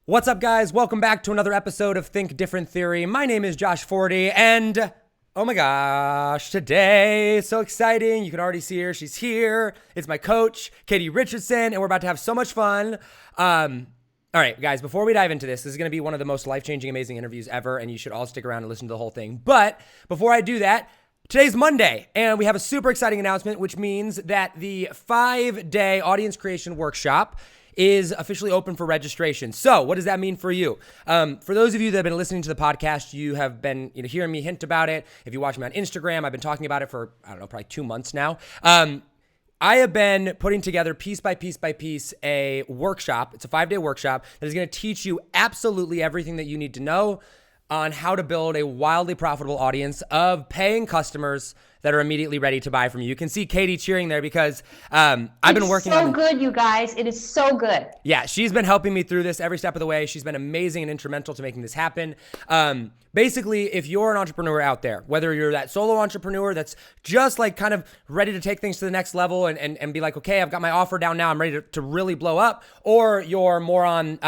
What's up, guys? Welcome back to another episode of Think Different Theory. My name is Josh Forti, and oh my gosh, today, so exciting. You can already see her. She's here. It's my coach, Katie Richardson, and we're about to have so much fun. All right, guys, before we dive into this is going to be one of the most life-changing, amazing interviews ever, and you should all stick around and listen to the whole thing. But before I do that, today's Monday, and we have a super exciting announcement, which means that the 5-day audience creation workshop is officially open for registration. So what does that mean for you? For those of you that have been listening to the podcast, you have been hearing me hint about it. If you watch me on Instagram, I've been talking about it for, probably 2 months now. I have been putting together piece by piece by piece a workshop. It's a 5-day workshop that is going to teach you absolutely everything that you need to know on how to build a wildly profitable audience of paying customers that are immediately ready to buy from you. You can see Katie cheering there because I've been working on it. It's so good, you guys. It is so good. Yeah, she's been helping me through this every step of the way. She's been amazing and instrumental to making this happen. Basically, if you're an entrepreneur out there, whether you're that solo entrepreneur that's just like kind of ready to take things to the next level and be like, okay, I've got my offer down now, I'm ready to really blow up, or you're more on,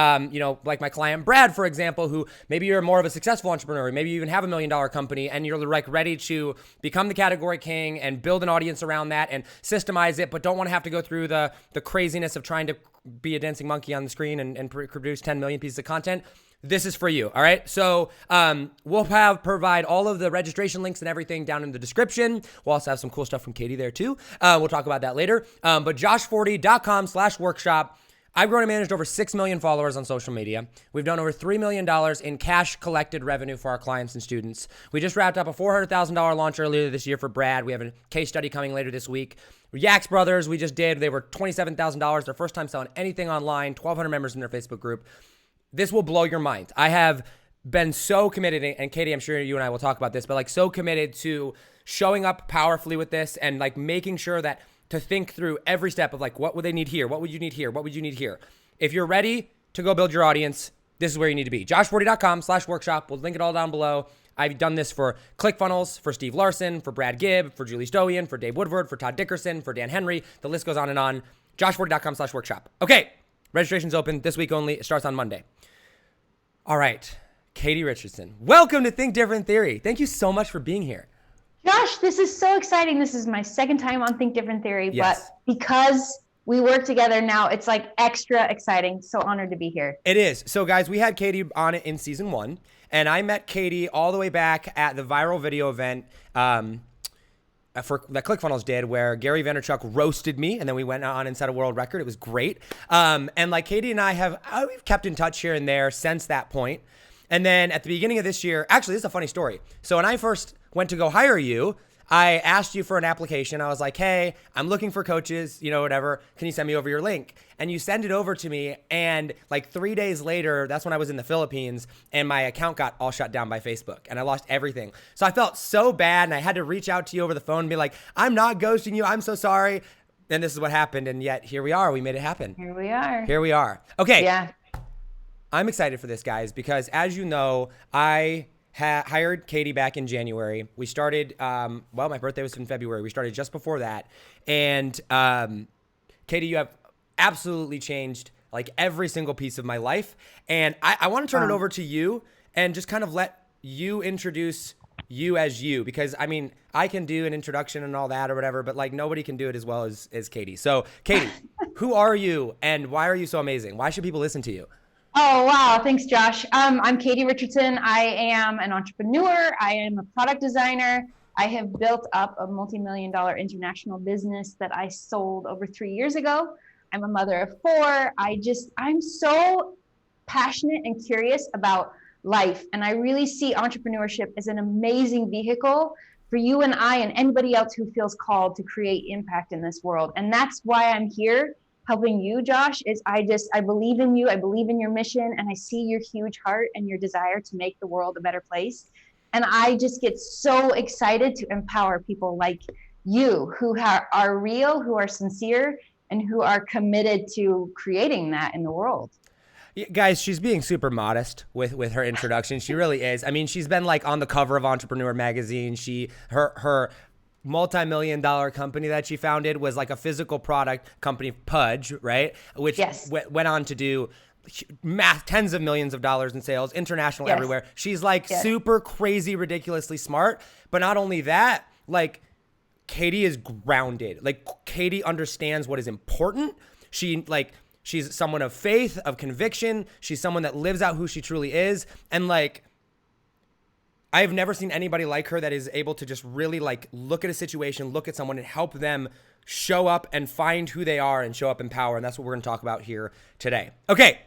like my client Brad, for example, who maybe you're more of a successful entrepreneur, maybe you even have $1 million company and you're like ready to become the category king and build an audience around that and systemize it, but don't want to have to go through the craziness of trying to be a dancing monkey on the screen and produce 10 million pieces of content. This is for you, all right? So we'll provide all of the registration links and everything down in the description. We'll also have some cool stuff from Katie there too. We'll talk about that later. But joshforti.com/workshop. I've grown and managed over 6 million followers on social media. We've done over $3 million in cash collected revenue for our clients and students. We just wrapped up a $400,000 launch earlier this year for Brad. We have a case study coming later this week. Yaks Brothers, we just did. They were $27,000. Their first time selling anything online, 1,200 members in their Facebook group. This will blow your mind. I have been so committed, and Katie, I'm sure you and I will talk about this, but like so committed to showing up powerfully with this and like making sure that to think through every step of like, what would they need here? What would you need here? What would you need here? If you're ready to go build your audience, this is where you need to be. joshforti.com/workshop. We'll link it all down below. I've done this for ClickFunnels, for Steve Larson, for Brad Gibb, for Julie Stoian, for Dave Woodward, for Todd Dickerson, for Dan Henry. The list goes on and on. joshforti.com/workshop. Okay, registration's open this week only. It starts on Monday. All right, Katie Richardson, welcome to Think Different Theory. Thank you so much for being here. Josh, this is so exciting. This is my second time on Think Different Theory, Yes. but because we work together now, it's like extra exciting. So honored to be here. It is. So guys, we had Katie on it in season 1, and I met Katie all the way back at the viral video event that ClickFunnels did, where Gary Vaynerchuk roasted me, and then we went on and set a world record. It was great. And like Katie and I we've kept in touch here and there since that point. And then at the beginning of this year, actually, this is a funny story. So when I first went to go hire you, I asked you for an application. I was like, hey, I'm looking for coaches, whatever. Can you send me over your link? And you send it over to me. And like 3 days later, that's when I was in the Philippines, and my account got all shut down by Facebook and I lost everything. So I felt so bad, and I had to reach out to you over the phone and be like, I'm not ghosting you. I'm so sorry. And this is what happened. And yet here we are. We made it happen. Here we are. Here we are. Okay. Yeah. I'm excited for this, guys, because as you know, I hired Katie back in January. We started, my birthday was in February. We started just before that. And Katie, you have absolutely changed like every single piece of my life. And I want to turn it over to you and just kind of let you introduce you as you, because I mean, I can do an introduction and all that or whatever, but like nobody can do it as well as Katie. So Katie, who are you and why are you so amazing? Why should people listen to you? Oh, wow. Thanks, Josh. I'm Katie Richardson. I am an entrepreneur. I am a product designer. I have built up a multi-million-dollar international business that I sold over 3 years ago. I'm a mother of 4. I'm so passionate and curious about life. And I really see entrepreneurship as an amazing vehicle for you and I and anybody else who feels called to create impact in this world. And that's why I'm here helping you, Josh, is I believe in you. I believe in your mission, and I see your huge heart and your desire to make the world a better place. And I just get so excited to empower people like you who are real, who are sincere, and who are committed to creating that in the world. Guys, she's being super modest with her introduction. She really is. I mean, she's been like on the cover of Entrepreneur magazine. Her multi-million-dollar company that she founded was like a physical product company, Pudge, right? Which Yes. went on to do tens of millions of dollars in sales, international, everywhere. She's like super crazy, ridiculously smart. But not only that, like Katie is grounded. Like Katie understands what is important. She's someone of faith, of conviction. She's someone that lives out who she truly is. And like, I've never seen anybody like her that is able to just really like look at a situation, look at someone and help them show up and find who they are and show up in power. And that's what we're going to talk about here today. Okay,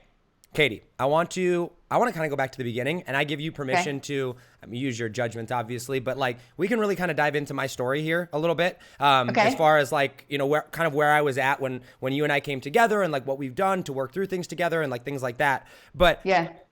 Katie, I want to kind of go back to the beginning, and I give you permission to use your judgment, obviously, but like we can really kind of dive into my story here a little bit, as far as like, you know, where I was at when you and I came together and like what we've done to work through things together and like things like that. But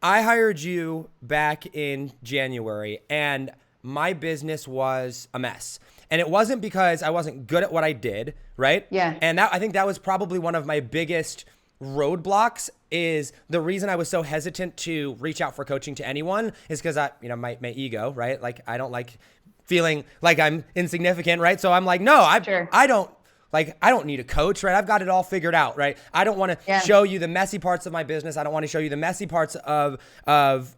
I hired you back in January, and my business was a mess. And it wasn't because I wasn't good at what I did, right? Yeah. And I think that was probably one of my biggest roadblocks. Is the reason I was so hesitant to reach out for coaching to anyone is because my ego, right? Like I don't like feeling like I'm insignificant, right? So I'm like, no, I don't need a coach, right? I've got it all figured out, right? I don't want to show you the messy parts of my business. I don't want to show you the messy parts of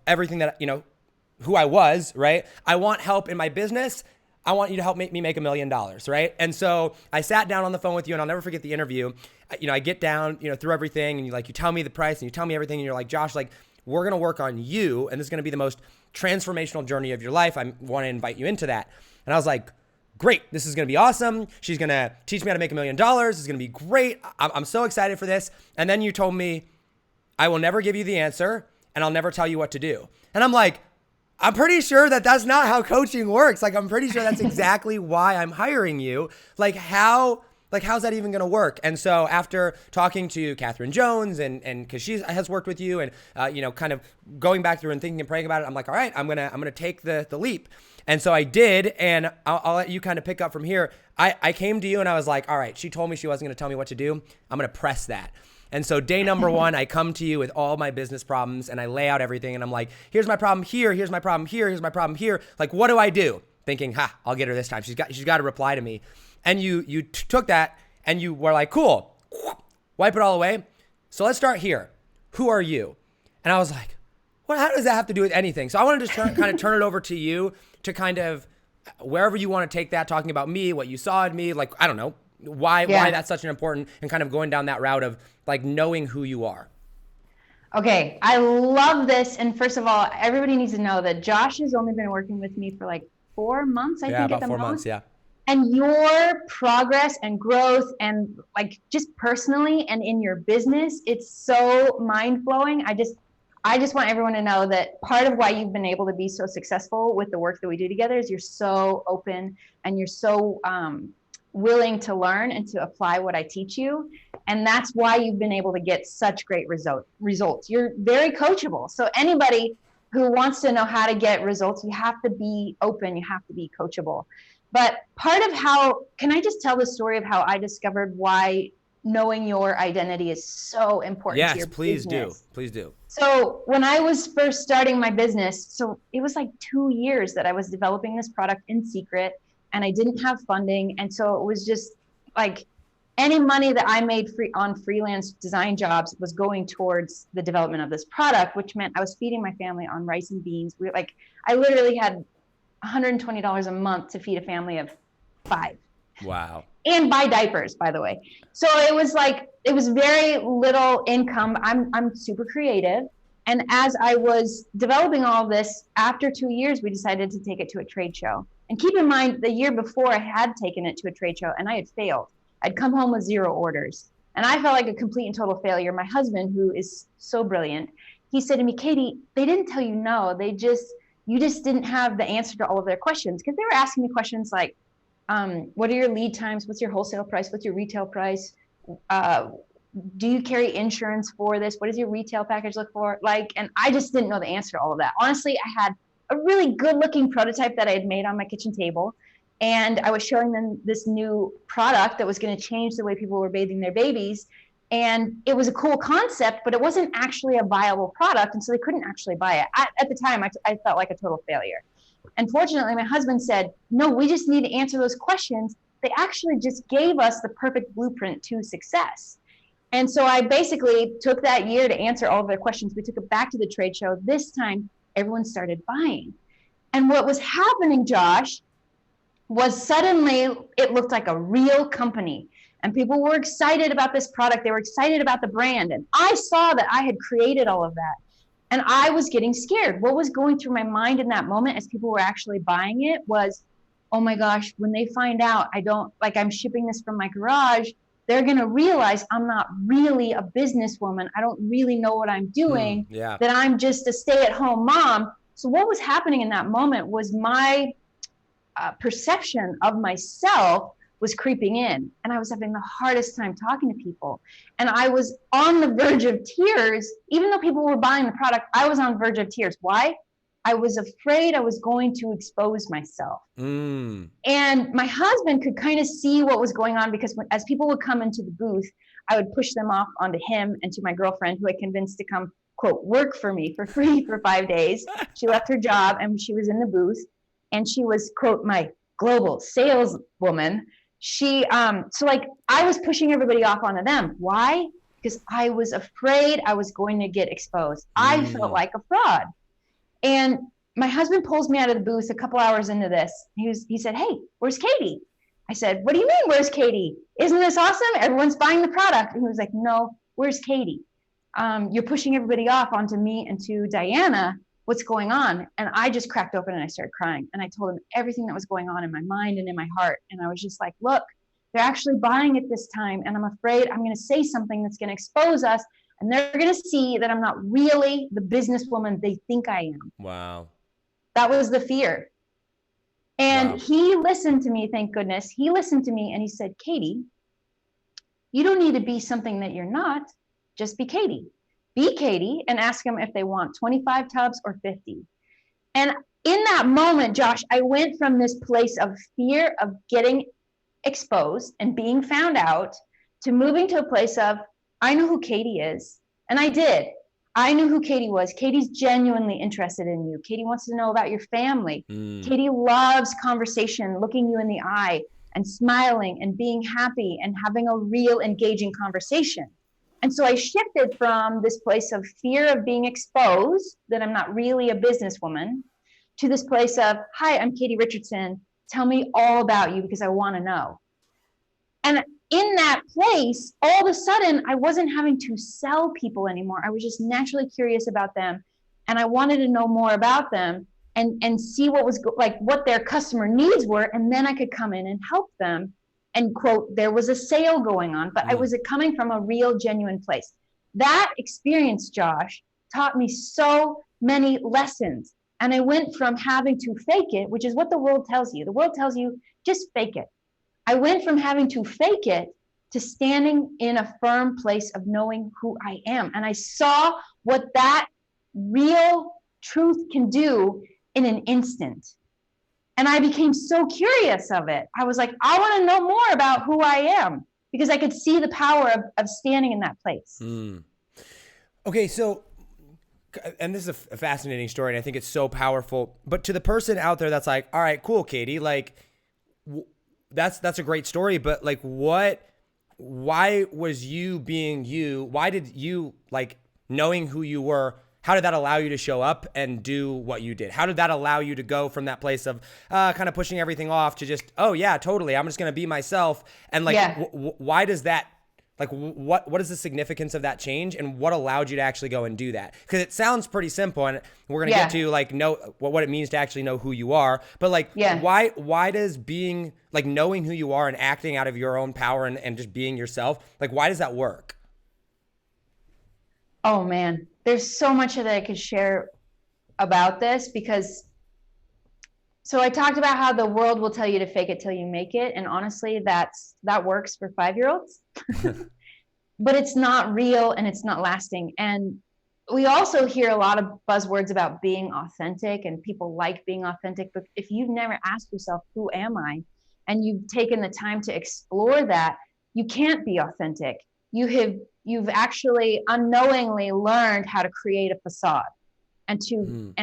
everything that, you know, who I was, right? I want help in my business. I want you to help make me make $1 million, right? And so I sat down on the phone with you, and I'll never forget the interview. You know, I get down, you know, through everything, and you tell me the price and you tell me everything, and you're like, Josh, like, we're going to work on you, and this is going to be the most transformational journey of your life. I want to invite you into that. And I was like, great, this is going to be awesome. She's going to teach me how to make $1 million. This is going to be great. I'm so excited for this. And then you told me, I will never give you the answer, and I'll never tell you what to do. And I'm like, I'm pretty sure that that's not how coaching works. Like, I'm pretty sure that's exactly why I'm hiring you. Like, how's that even going to work? And so after talking to Catherine Jones and because she has worked with you and, kind of going back through and thinking and praying about it, I'm like, all right, I'm going to take the leap. And so I did. And I'll let you kind of pick up from here. I came to you and I was like, all right, she told me she wasn't going to tell me what to do. I'm going to press that. And so day number one, I come to you with all my business problems and I lay out everything and I'm like, here's my problem here, here's my problem here, here's my problem here. Like, what do I do? Thinking, I'll get her this time. She's got to reply to me. And you took that and you were like, cool, wipe it all away. So let's start here. Who are you? And I was like, well, how does that have to do with anything? So I wanted to kind of turn it over to you to kind of wherever you want to take that, talking about me, what you saw in me, like, I don't know, why that's such an important, and kind of going down that route of like knowing who you are. Okay, I love this. And first of all, everybody needs to know that Josh has only been working with me for like 4 months, I think. About 4 months, yeah. And your progress and growth and like just personally and in your business, it's so mind-blowing. I just want everyone to know that part of why you've been able to be so successful with the work that we do together is you're so open and you're so willing to learn and to apply what I teach you. And that's why you've been able to get such great results. You're very coachable. So anybody who wants to know how to get results, you have to be open, you have to be coachable. But part of can I just tell the story of how I discovered why knowing your identity is so important to your business? Yes, please do. So when I was first starting my business, so it was like 2 years that I was developing this product in secret and I didn't have funding. And so it was just like any money that I made on freelance design jobs was going towards the development of this product, which meant I was feeding my family on rice and beans. I literally had $120 a month to feed a family of 5. Wow. And buy diapers, by the way. So it was very little income. I'm super creative. And as I was developing all this, after 2 years, we decided to take it to a trade show. And keep in mind, the year before I had taken it to a trade show and I had failed. I'd come home with 0 orders. And I felt like a complete and total failure. My husband, who is so brilliant, he said to me, Katie, they didn't tell you no. You just didn't have the answer to all of their questions. Because they were asking me questions like, what are your lead times? What's your wholesale price? What's your retail price? Do you carry insurance for this? What does your retail package look for? And I just didn't know the answer to all of that. Honestly, I had a really good looking prototype that I had made on my kitchen table. And I was showing them this new product that was going to change the way people were bathing their babies. And it was a cool concept, but it wasn't actually a viable product. And so they couldn't actually buy it. At the time, I felt like a total failure. Unfortunately, my husband said, no, we just need to answer those questions. They actually just gave us the perfect blueprint to success. And so I basically took that year to answer all of their questions. We took it back to the trade show. This time, everyone started buying. And what was happening, Josh, was suddenly it looked like a real company. And people were excited about this product. They were excited about the brand. And I saw that I had created all of that. And I was getting scared. What was going through my mind in that moment as people were actually buying it was, oh my gosh, when they find out I'm shipping this from my garage, they're going to realize I'm not really a businesswoman. I don't really know what I'm doing, that I'm just a stay-at-home mom. So what was happening in that moment was my perception of myself was creeping in, and I was having the hardest time talking to people. And I was on the verge of tears. Even though people were buying the product, I was on the verge of tears. Why? I was afraid I was going to expose myself. And my husband could kind of see what was going on, because as people would come into the booth, I would push them off onto him and to my girlfriend, who I convinced to come, quote, work for me for free for 5 days. She left her job and she was in the booth, and she was, quote, my global saleswoman. I was pushing everybody off onto them. Why? Because I was afraid I was going to get exposed. I felt like a fraud. And my husband pulls me out of the booth a couple hours into this. He said, hey, where's Katie? I said, what do you mean, where's Katie? Isn't this awesome? Everyone's buying the product. And he was like, no, where's Katie? You're pushing everybody off onto me and to Diana. What's going on? And I just cracked open and I started crying. And I told him everything that was going on in my mind and in my heart. And I was just like, look, they're actually buying it this time. And I'm afraid I'm going to say something that's going to expose us. And they're going to see that I'm not really the businesswoman they think I am. Wow. That was the fear. And he listened to me, thank goodness. He listened to me and he said, Katie, you don't need to be something that you're not. Just be Katie. Be Katie and ask them if they want 25 tubs or 50. And in that moment, Josh, I went from this place of fear of getting exposed and being found out to moving to a place of, I know who Katie is. And I did. I knew who Katie was. Katie's genuinely interested in you. Katie wants to know about your family. Katie loves conversation, looking you in the eye and smiling and being happy and having a real engaging conversation. And so I shifted from this place of fear of being exposed, that I'm not really a businesswoman, to this place of, hi, I'm Katie Richardson. Tell me all about you because I want to know. And in that place, all of a sudden, I wasn't having to sell people anymore. I was just naturally curious about them. And I wanted to know more about them and see what was what their customer needs were. And then I could come in and help them. And quote, there was a sale going on, but I was coming from a real, genuine place. That experience, Josh, taught me so many lessons. And I went from having to fake it, which is what the world tells you. The world tells you, just fake it. I went from having to fake it to standing in a firm place of knowing who I am. And I saw what that real truth can do in an instant. And I became so curious of it. I was like, I want to know more about who I am, because I could see the power of standing in that place. Okay, so, and this is a fascinating story, and I think it's so powerful. But to the person out there that's like, all right, cool, Katie, like, that's a great story, but like, why was you being you? Why did you, like, knowing who you were, how did that allow you to show up and do what you did? How did that allow you to go from that place of kind of pushing everything off to just, oh yeah, totally, I'm just going to be myself? And like, why does that, like, what is the significance of that change, and what allowed you to actually go and do that? Because it sounds pretty simple, and we're going to get to like know what it means to actually know who you are. But like, why does being, like, knowing who you are and acting out of your own power and just being yourself, like, why does that work? Oh man, there's so much that I could share about this, because so I talked about how the world will tell you to fake it till you make it. And honestly, that works for 5-year-olds, but it's not real and it's not lasting. And we also hear a lot of buzzwords about being authentic, and people like being authentic. But if you've never asked yourself, who am I? And you've taken the time to explore that, you can't be authentic. You've actually unknowingly learned how to create a facade and to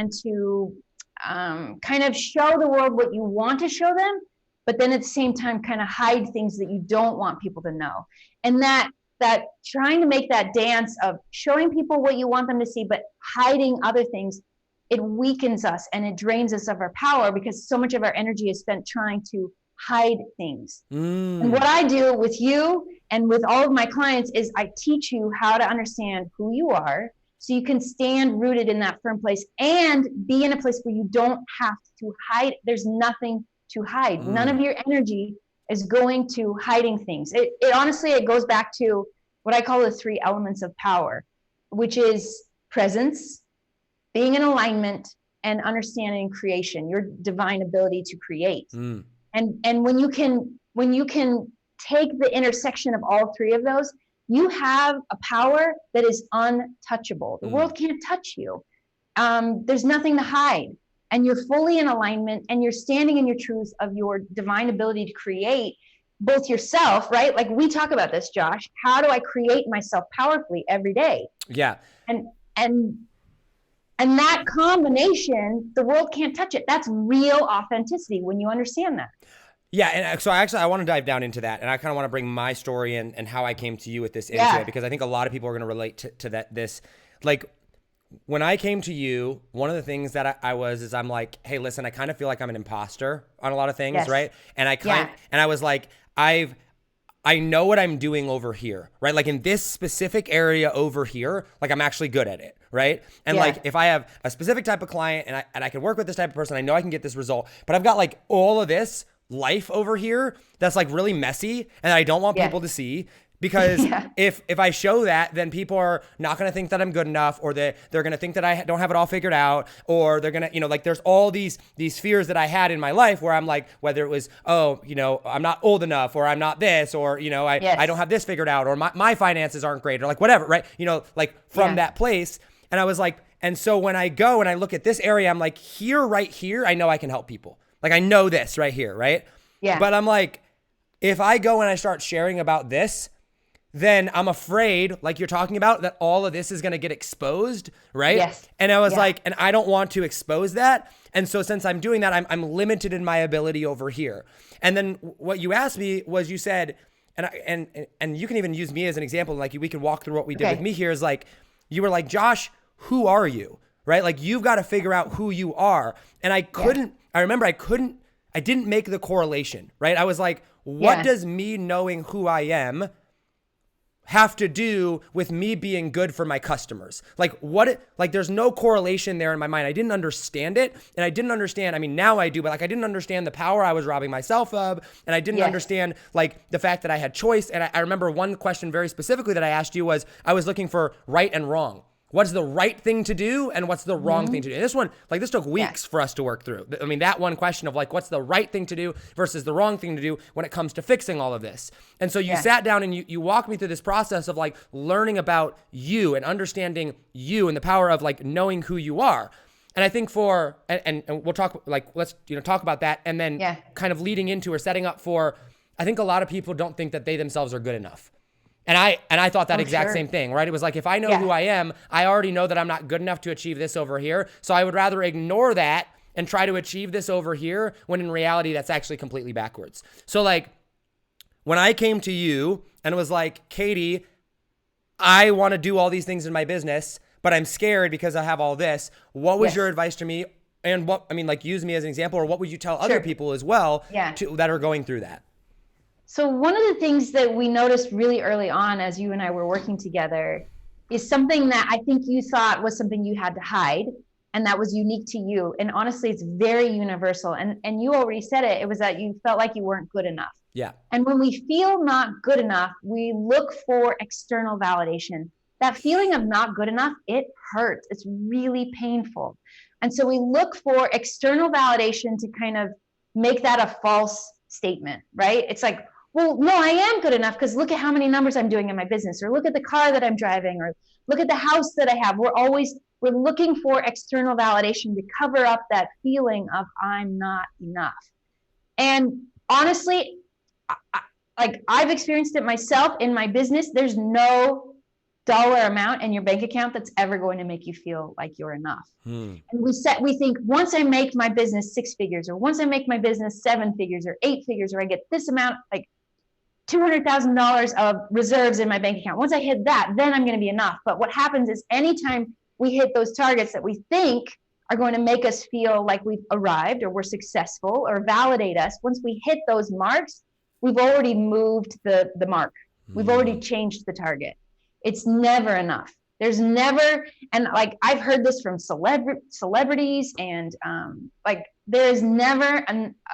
kind of show the world what you want to show them, but then at the same time kind of hide things that you don't want people to know. And that that trying to make that dance of showing people what you want them to see, but hiding other things, it weakens us and it drains us of our power because so much of our energy is spent trying to hide things. And what I do with you and with all of my clients is I teach you how to understand who you are so you can stand rooted in that firm place and be in a place where you don't have to hide. There's nothing to hide. None of your energy is going to hiding things. It honestly, it goes back to what I call the 3 elements of power, which is presence, being in alignment, and understanding creation, your divine ability to create. And when you can take the intersection of all 3 of those, you have a power that is untouchable. The world can't touch you. There's nothing to hide. And you're fully in alignment and you're standing in your truth of your divine ability to create both yourself, right? Like we talk about this, Josh. How do I create myself powerfully every day? Yeah. And that combination, the world can't touch it. That's real authenticity when you understand that. Yeah, and so I want to dive down into that, and I kind of want to bring my story and how I came to you with this into it, because I think a lot of people are going to relate to that. This, like, when I came to you, one of the things that I'm like, hey, listen, I kind of feel like I'm an imposter on a lot of things, right? And I was like, I know what I'm doing over here, right? Like in this specific area over here, like I'm actually good at it, right? And like if I have a specific type of client and I can work with this type of person, I know I can get this result, but I've got like all of this life over here that's like really messy and I don't want people to see. Because if I show that, then people are not going to think that I'm good enough, or they're going to think that I don't have it all figured out, or they're going to, like there's all these fears that I had in my life where I'm like, whether it was, I'm not old enough, or I'm not this, or, I don't have this figured out, or my finances aren't great, or like whatever, right? Like from that place. And I was like, and so when I go and I look at this area, I'm like, right here, I know I can help people. Like I know this right here, right? Yeah. But I'm like, if I go and I start sharing about this, then I'm afraid, like you're talking about, that all of this is going to get exposed, right? Yes. And I was like, and I don't want to expose that. And so since I'm doing that, I'm limited in my ability over here. And then what you asked me was, you said, and you can even use me as an example, like we could walk through what we did with me here, is like, you were like, Josh, who are you? Right? Like you've got to figure out who you are. And I didn't make the correlation, right? I was like, what does me knowing who I am have to do with me being good for my customers? Like there's no correlation there in my mind. I didn't understand it. And I didn't understand, I mean, now I do, but like, I didn't understand the power I was robbing myself of. And I didn't understand like the fact that I had choice. And I remember one question very specifically that I asked you was, I was looking for right and wrong. What's the right thing to do and what's the wrong thing to do? And this took weeks for us to work through. I mean, that one question of like, what's the right thing to do versus the wrong thing to do when it comes to fixing all of this? And so you sat down and you walked me through this process of like learning about you and understanding you and the power of like knowing who you are. And I think and we'll talk, like, let's, talk about that. And then kind of leading into or setting up for, I think a lot of people don't think that they themselves are good enough. And I thought that exact same thing, right? It was like, if I know who I am, I already know that I'm not good enough to achieve this over here. So I would rather ignore that and try to achieve this over here, when in reality, that's actually completely backwards. So like, when I came to you and was like, Katie, I want to do all these things in my business, but I'm scared because I have all this. What was your advice to me? And use me as an example, or what would you tell other people as well that are going through that? So one of the things that we noticed really early on as you and I were working together is something that I think you thought was something you had to hide, and that was unique to you. And honestly, it's very universal. And you already said it. It was that you felt like you weren't good enough. Yeah. And when we feel not good enough, we look for external validation. That feeling of not good enough, it hurts. It's really painful. And so we look for external validation to kind of make that a false statement, right? It's like, well, no, I am good enough because look at how many numbers I'm doing in my business, or look at the car that I'm driving, or look at the house that I have. We're looking for external validation to cover up that feeling of I'm not enough. And honestly, I've experienced it myself in my business. There's no dollar amount in your bank account that's ever going to make you feel like you're enough. And we think, once I make my business 6 figures, or once I make my business 7 figures or 8 figures, or I get this amount, like $200,000 of reserves in my bank account. Once I hit that, then I'm going to be enough. But what happens is anytime we hit those targets that we think are going to make us feel like we've arrived or we're successful or validate us, once we hit those marks, we've already moved the mark. We've already changed the target. It's never enough. There's never, and like I've heard this from celebrities, and like there is never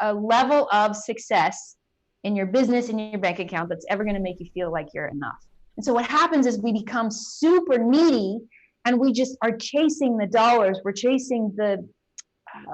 a level of success in your business, in your bank account, that's ever going to make you feel like you're enough. And so what happens is we become super needy, and we just are chasing the dollars. We're chasing the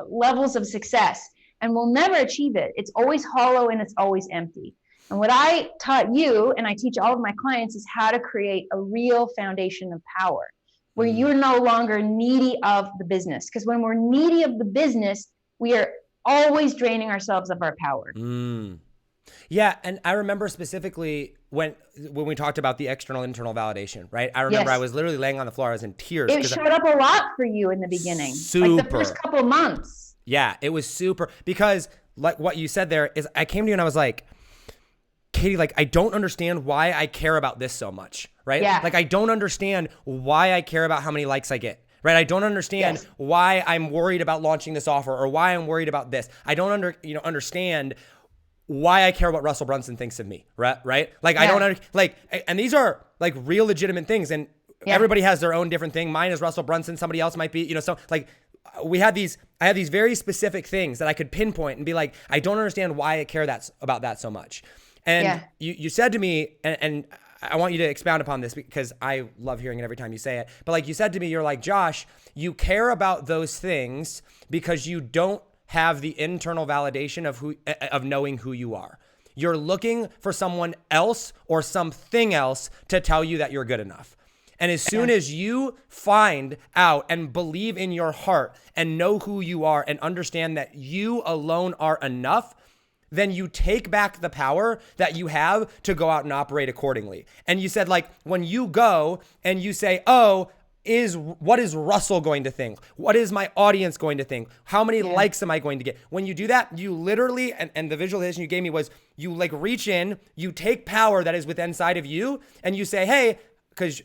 levels of success, and we'll never achieve it. It's always hollow and it's always empty. And what I taught you, and I teach all of my clients, is how to create a real foundation of power where you're no longer needy of the business. Because when we're needy of the business, we are always draining ourselves of our power. Yeah, and I remember specifically when we talked about the external internal validation, right? I remember I was literally laying on the floor, I was in tears. It showed up a lot for you in the beginning, like the first couple of months. Yeah, it was super, because like what you said there is, I came to you and I was like, Katie, like I don't understand why I care about this so much, right? Yeah. Like I don't understand why I care about how many likes I get. Right? I don't understand why I'm worried about launching this offer, or why I'm worried about this. I don't understand why I care what Russell Brunson thinks of me, right? Like I don't and these are like real legitimate things, and everybody has their own different thing. Mine is Russell Brunson. Somebody else might be, so like I have these very specific things that I could pinpoint and be like, I don't understand why I care about that so much. And you said to me, and I want you to expound upon this because I love hearing it every time you say it. But like you said to me, you're like, Josh, you care about those things because you don't have the internal validation of knowing who you are. You're looking for someone else or something else to tell you that you're good enough. And as soon as you find out and believe in your heart and know who you are and understand that you alone are enough, then you take back the power that you have to go out and operate accordingly. And you said, like, when you go and you say, what is Russell going to think? What is my audience going to think? How many likes am I going to get? When you do that, you literally, and the visualization you gave me was, you like reach in, you take power that is within inside of you, and you say, hey, because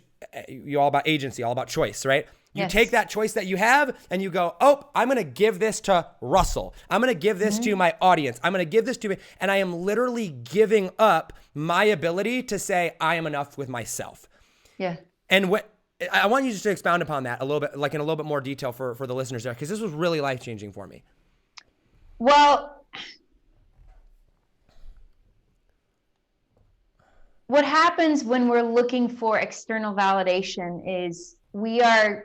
you're all about agency, all about choice, right? You take that choice that you have and you go, I'm going to give this to Russell. I'm going to give this to my audience. I'm going to give this to me. And I am literally giving up my ability to say I am enough with myself. Yeah. And I want you just to expound upon that a little bit, like in a little bit more detail for the listeners there, because this was really life-changing for me. Well, what happens when we're looking for external validation is we are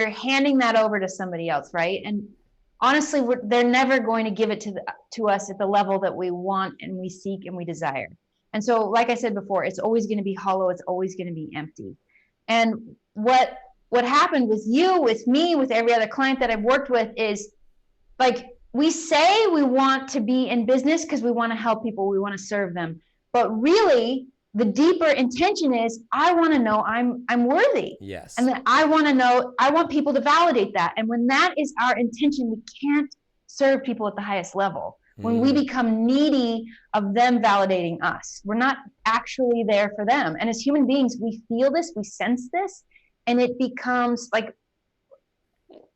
handing that over to somebody else, right? And honestly, they're never going to give it to us at the level that we want and we seek and we desire. And so, like I said before, it's always going to be hollow. It's always going to be empty. And what happened with you, with me, with every other client that I've worked with is, like, we say we want to be in business because we want to help people, we want to serve them. But really, the deeper intention is, I want to know I'm worthy. Yes. And then I want people to validate that. And when that is our intention, we can't serve people at the highest level. When we become needy of them validating us, we're not actually there for them. And as human beings, we feel this, we sense this, and it becomes like,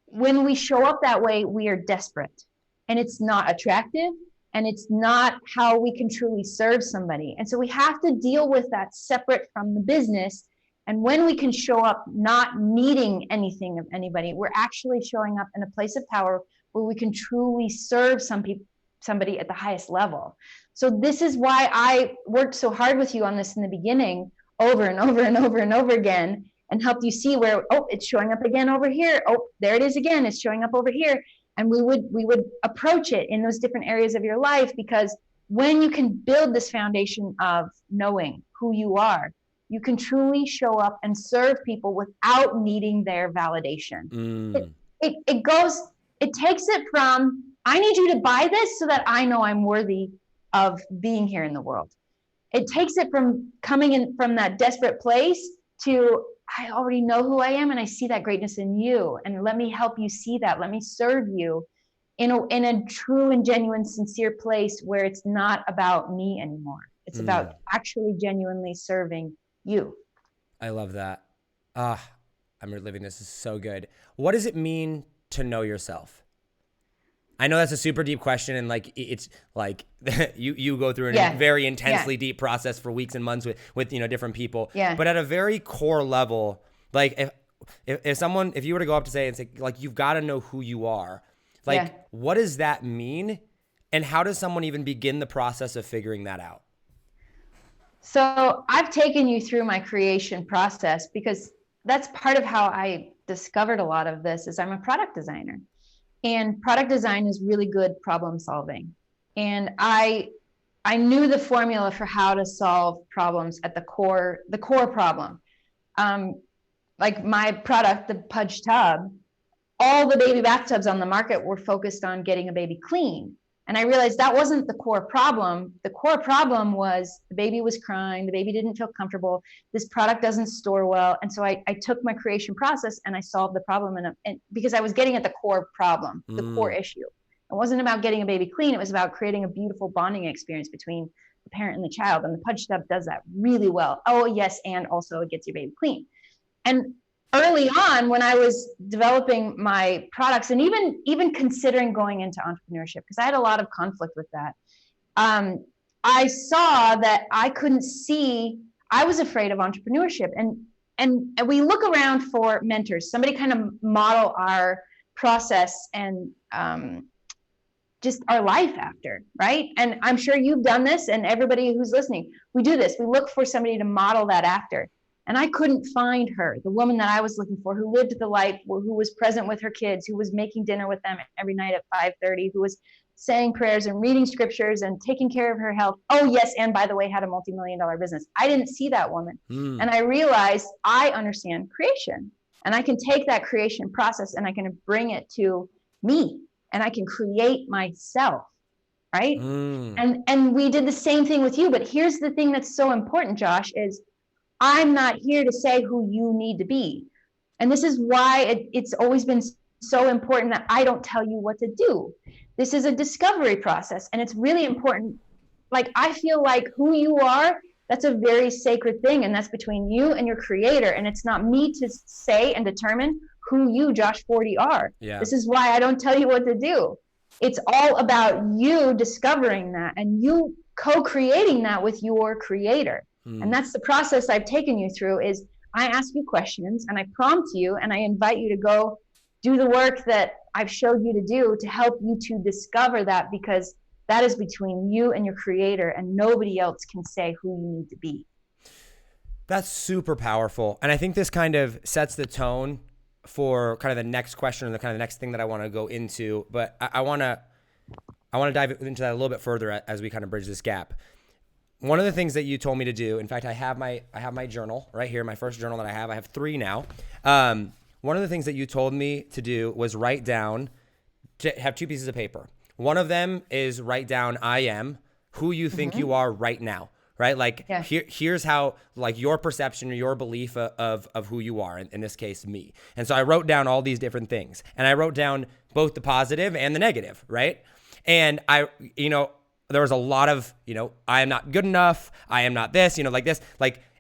when we show up that way, we are desperate, and it's not attractive. And it's not how we can truly serve somebody. And so we have to deal with that separate from the business. And when we can show up not needing anything of anybody, we're actually showing up in a place of power where we can truly serve somebody at the highest level. So this is why I worked so hard with you on this in the beginning, over and over and over and over again, and helped you see where, it's showing up again over here. There it is again, it's showing up over here. And we would approach it in those different areas of your life, because when you can build this foundation of knowing who you are, you can truly show up and serve people without needing their validation. It takes it from, I need you to buy this so that I know I'm worthy of being here in the world. It takes it from coming in from that desperate place to, I already know who I am, and I see that greatness in you, and let me help you see that. Let me serve you in a true and genuine, sincere place where it's not about me anymore. It's about actually genuinely serving you. I love that. I'm reliving this. This is so good. What does it mean to know yourself? I know that's a super deep question, and like it's like you go through a very intensely deep process for weeks and months with different people. Yeah. But at a very core level, like if you were to go up to say and say like you've got to know who you are, like what does that mean, and how does someone even begin the process of figuring that out? So I've taken you through my creation process because that's part of how I discovered a lot of this. Is I'm a product designer. And product design is really good problem solving. And I knew the formula for how to solve problems at the core problem. Like my product, the Pudge tub, all the baby bathtubs on the market were focused on getting a baby clean. And I realized that wasn't the core problem. The core problem was the baby was crying, the baby didn't feel comfortable, this product doesn't store well. And so I took my creation process and I solved the problem, and because I was getting at the core problem, the core issue. It wasn't about getting a baby clean, it was about creating a beautiful bonding experience between the parent and the child. And the Pudge tub does that really well. Oh yes, and also it gets your baby clean. And early on, when I was developing my products and even considering going into entrepreneurship, because I had a lot of conflict with that, I saw that I couldn't see, I was afraid of entrepreneurship. And we look around for mentors, somebody kind of model our process and just our life after, right? And I'm sure you've done this, and everybody who's listening, we do this. We look for somebody to model that after. And I couldn't find her, the woman that I was looking for, who lived the life, who was present with her kids, who was making dinner with them every night at 5:30, who was saying prayers and reading scriptures and taking care of her health. Oh yes, and by the way, had a multi-million-dollar business. I didn't see that woman. And I realized I understand creation. And I can take that creation process and I can bring it to me, and I can create myself, right? And we did the same thing with you. But here's the thing that's so important, Josh, is I'm not here to say who you need to be. And this is why it's always been so important that I don't tell you what to do. This is a discovery process, and it's really important. Like, I feel like who you are, that's a very sacred thing, and that's between you and your creator. And it's not me to say and determine who you, Josh Forti, are. Yeah. This is why I don't tell you what to do. It's all about you discovering that and you co-creating that with your creator. And that's the process I've taken you through. Is I ask you questions and I prompt you and I invite you to go do the work that I've showed you to do to help you to discover that, because that is between you and your creator, and nobody else can say who you need to be. That's super powerful. And I think this kind of sets the tone for kind of the next question, or the kind of the next thing that I want to go into. But I want to dive into that a little bit further as we kind of bridge this gap. One of the things that you told me to do, in fact, I have my journal right here, my first journal that I have 3 now. One of the things that you told me to do was write down, to have 2 pieces of paper. One of them is write down I am, who you think you are right now, right? Like here's how, like, your perception or your belief of who you are, in this case, me. And so I wrote down all these different things, and I wrote down both the positive and the negative, right? And there was a lot of, I am not good enough. I am not this, like this,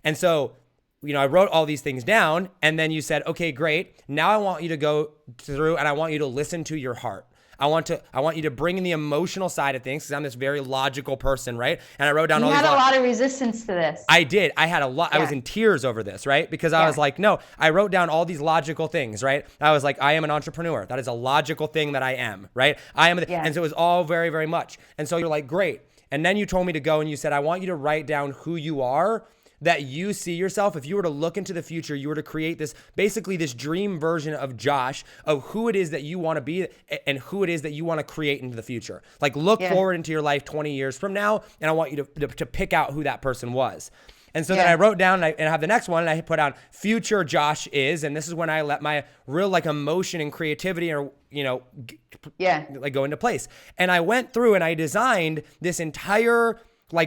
and so, I wrote all these things down, and then you said, okay, great. Now I want you to go through and I want you to listen to your heart. I want you to bring in the emotional side of things, because I'm this very logical person, right? And I wrote down all these. You had a lot of resistance to this. I did. I had a lot. Yeah. I was in tears over this, right? Because I was like, no, I wrote down all these logical things, right? I was like, I am an entrepreneur. That is a logical thing that I am, right? I am. And so it was all very, very much. And so you're like, great. And then you told me to go and you said, I want you to write down who you are, that you see yourself. If you were to look into the future, you were to create this, basically this dream version of Josh, of who it is that you want to be and who it is that you want to create into the future. Like, look forward into your life 20 years from now, and I want you to pick out who that person was. And so then I wrote down, and I have the next one, and I put down future Josh is, and this is when I let my real emotion and creativity go into place. And I went through and I designed this entire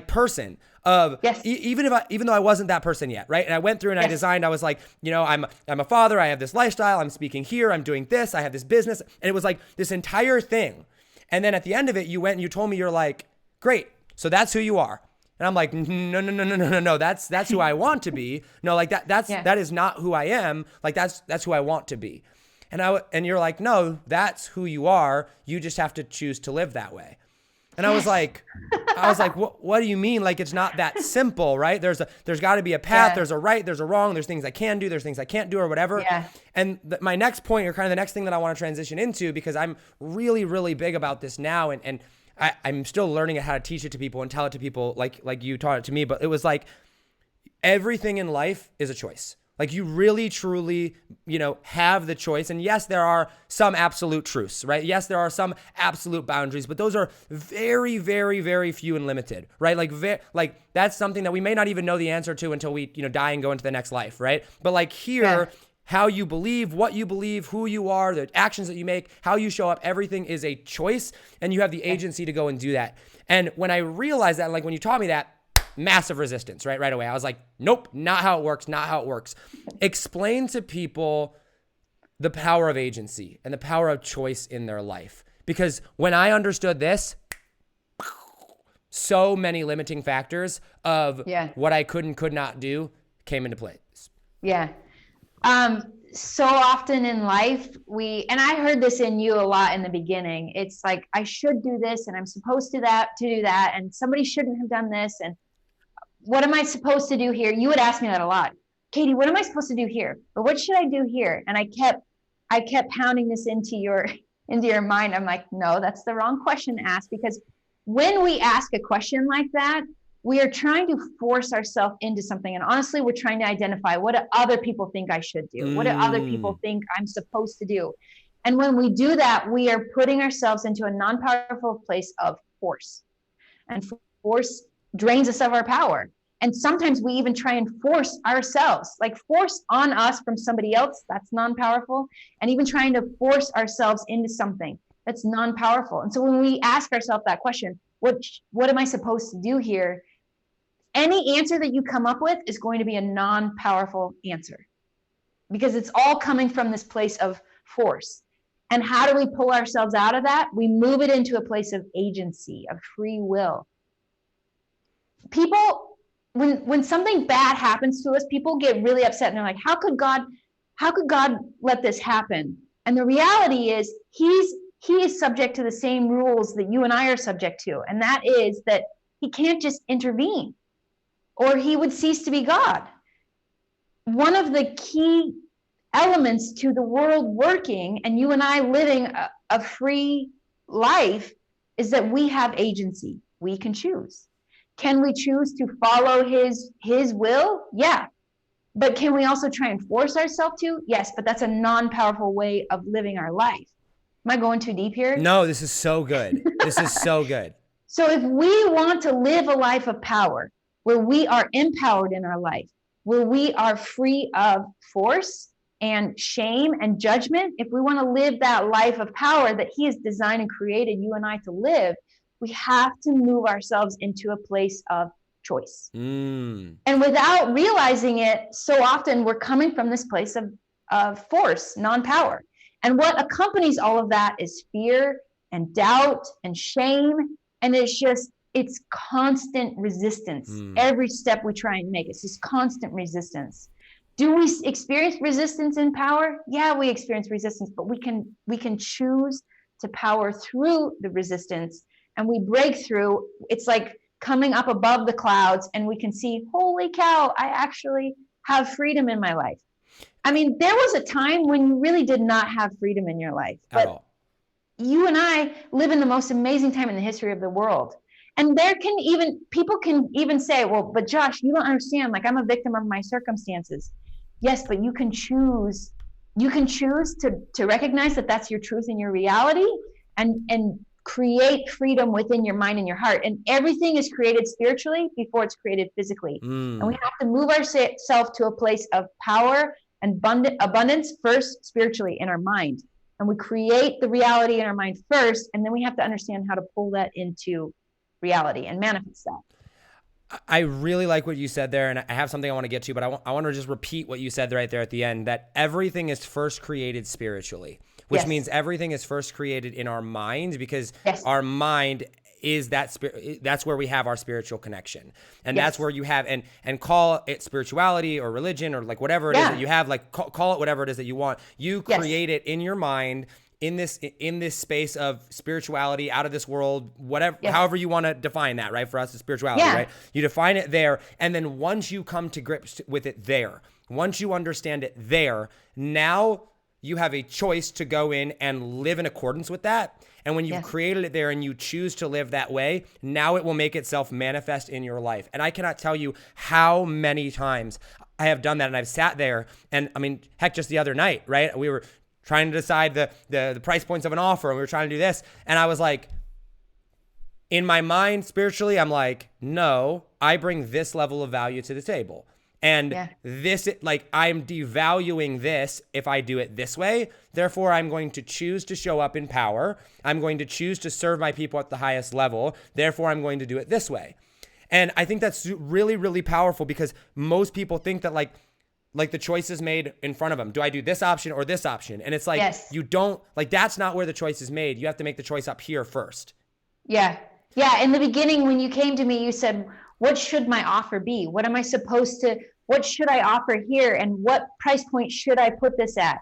person of even though I wasn't that person yet, right? And I went through and I designed, I was like, I'm a father, I have this lifestyle, I'm speaking here, I'm doing this, I have this business. And it was like this entire thing. And then at the end of it, you went and you told me, you're like, great, so that's who you are. And I'm like, no. That's who I want to be. No, like that is not who I am. Like that's who I want to be. And you're like, no, that's who you are. You just have to choose to live that way. And I was like, what do you mean? Like, it's not that simple, right? There's got to be a path. There's a right, there's a wrong. There's things I can do. There's things I can't do, or whatever. Yeah. And my next point, or kind of the next thing that I want to transition into, because I'm really, really big about this now, and I'm still learning how to teach it to people and tell it to people like you taught it to me. But it was like, everything in life is a choice. Like, you really, truly, have the choice. And yes, there are some absolute truths, right? Yes, there are some absolute boundaries, but those are very, very, very few and limited, right? Like that's something that we may not even know the answer to until we, die and go into the next life, right? But like here, how you believe, what you believe, who you are, the actions that you make, how you show up, everything is a choice, and you have the agency to go and do that. And when I realized that, like when you taught me that, massive resistance, right away. I was like, nope, not how it works. Explain to people the power of agency and the power of choice in their life. Because when I understood this, so many limiting factors of what I could and could not do came into place. Yeah. So often in life, and I heard this in you a lot in the beginning. It's like, I should do this and I'm supposed to do that. And somebody shouldn't have done this. And what am I supposed to do here? You would ask me that a lot. Katie, what am I supposed to do here? Or what should I do here? And I kept pounding this into your mind. I'm like, no, that's the wrong question to ask, because when we ask a question like that, we are trying to force ourselves into something. And honestly, we're trying to identify, what do other people think I should do? What do other people think I'm supposed to do? And when we do that, we are putting ourselves into a non-powerful place of force. And force drains us of our power. And sometimes we even try and force ourselves, like force on us from somebody else, that's non-powerful. And even trying to force ourselves into something that's non-powerful. And so when we ask ourselves that question, what am I supposed to do here? Any answer that you come up with is going to be a non-powerful answer, because it's all coming from this place of force. And how do we pull ourselves out of that? We move it into a place of agency, of free will. People, when something bad happens to us, people get really upset and they're like, how could God let this happen? And the reality is he is subject to the same rules that you and I are subject to. And that is that he can't just intervene, or he would cease to be God. One of the key elements to the world working and you and I living a free life is that we have agency. We can choose. Can we choose to follow his will? Yeah. But can we also try and force ourselves to? Yes, but that's a non-powerful way of living our life. Am I going too deep here? No, this is so good. This is so good. So if we want to live a life of power, where we are empowered in our life, where we are free of force and shame and judgment, if we want to live that life of power that he has designed and created you and I to live, we have to move ourselves into a place of choice. And without realizing it, so often we're coming from this place of force, non-power. And what accompanies all of that is fear and doubt and shame. And it's constant resistance. Every step we try and make, it's this constant resistance. Do we experience resistance in power? Yeah, we experience resistance, but we can choose to power through the resistance, and we break through. It's like coming up above the clouds, and we can see, holy cow, I actually have freedom in my life. I mean, there was a time when you really did not have freedom in your life, but you and I live in the most amazing time in the history of the world. And people can even say, well, but Josh, you don't understand. Like, I'm a victim of my circumstances. Yes, but you can choose to recognize that that's your truth and your reality, and create freedom within your mind and your heart. And everything is created spiritually before it's created physically. And we have to move ourselves to a place of power and abundance first, spiritually, in our mind. And we create the reality in our mind first, and then we have to understand how to pull that into reality and manifest that. I really like what you said there, and I have something I want to get to, but I want to just repeat what you said right there at the end, that everything is first created spiritually, which means everything is first created in our mind, because our mind is that spirit. That's where we have our spiritual connection. And Yes. that's where you have, and call it spirituality or religion or like whatever it is that you have, like call it whatever it is that you want. You create it in your mind in this space of spirituality, out of this world, whatever, however you want to define that, right? For us, it's spirituality, right? You define it there. And then once you come to grips with it there, once you understand it there, now you have a choice to go in and live in accordance with that. And when you've created it there and you choose to live that way, now it will make itself manifest in your life. And I cannot tell you how many times I have done that. And I've sat there and I mean, heck, just the other night, right? We were trying to decide the price points of an offer, and we were trying to do this. And I was like, in my mind, spiritually, I'm like, no, I bring this level of value to the table. And this, like, I'm devaluing this if I do it this way. Therefore, I'm going to choose to show up in power. I'm going to choose to serve my people at the highest level. Therefore, I'm going to do it this way. And I think that's really, really powerful, because most people think that like the choice is made in front of them. Do I do this option or this option? And it's like, you don't, like, that's not where the choice is made. You have to make the choice up here first. Yeah. Yeah. In the beginning, when you came to me, you said, what should my offer be? What am I supposed to, what should I offer here? And what price point should I put this at?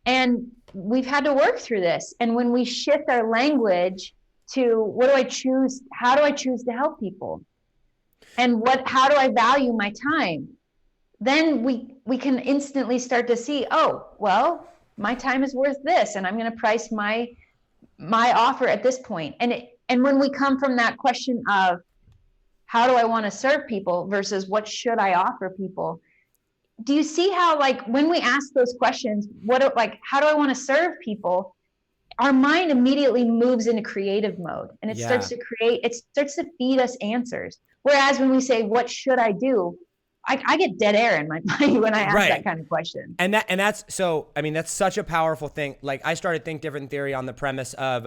And we've had to work through this. And when we shift our language to what do I choose? How do I choose to help people? And how do I value my time? Then we can instantly start to see, oh, well, my time is worth this, and I'm going to price my offer at this point. And when we come from that question of how do I want to serve people versus what should I offer people, do you see how, like, when we ask those questions, how do I want to serve people? Our mind immediately moves into creative mode, and it starts to feed us answers. Whereas when we say, what should I do? I get dead air in my mind when I ask that kind of question. And that's so, I mean, that's such a powerful thing. Like, I started Think Different theory on the premise of,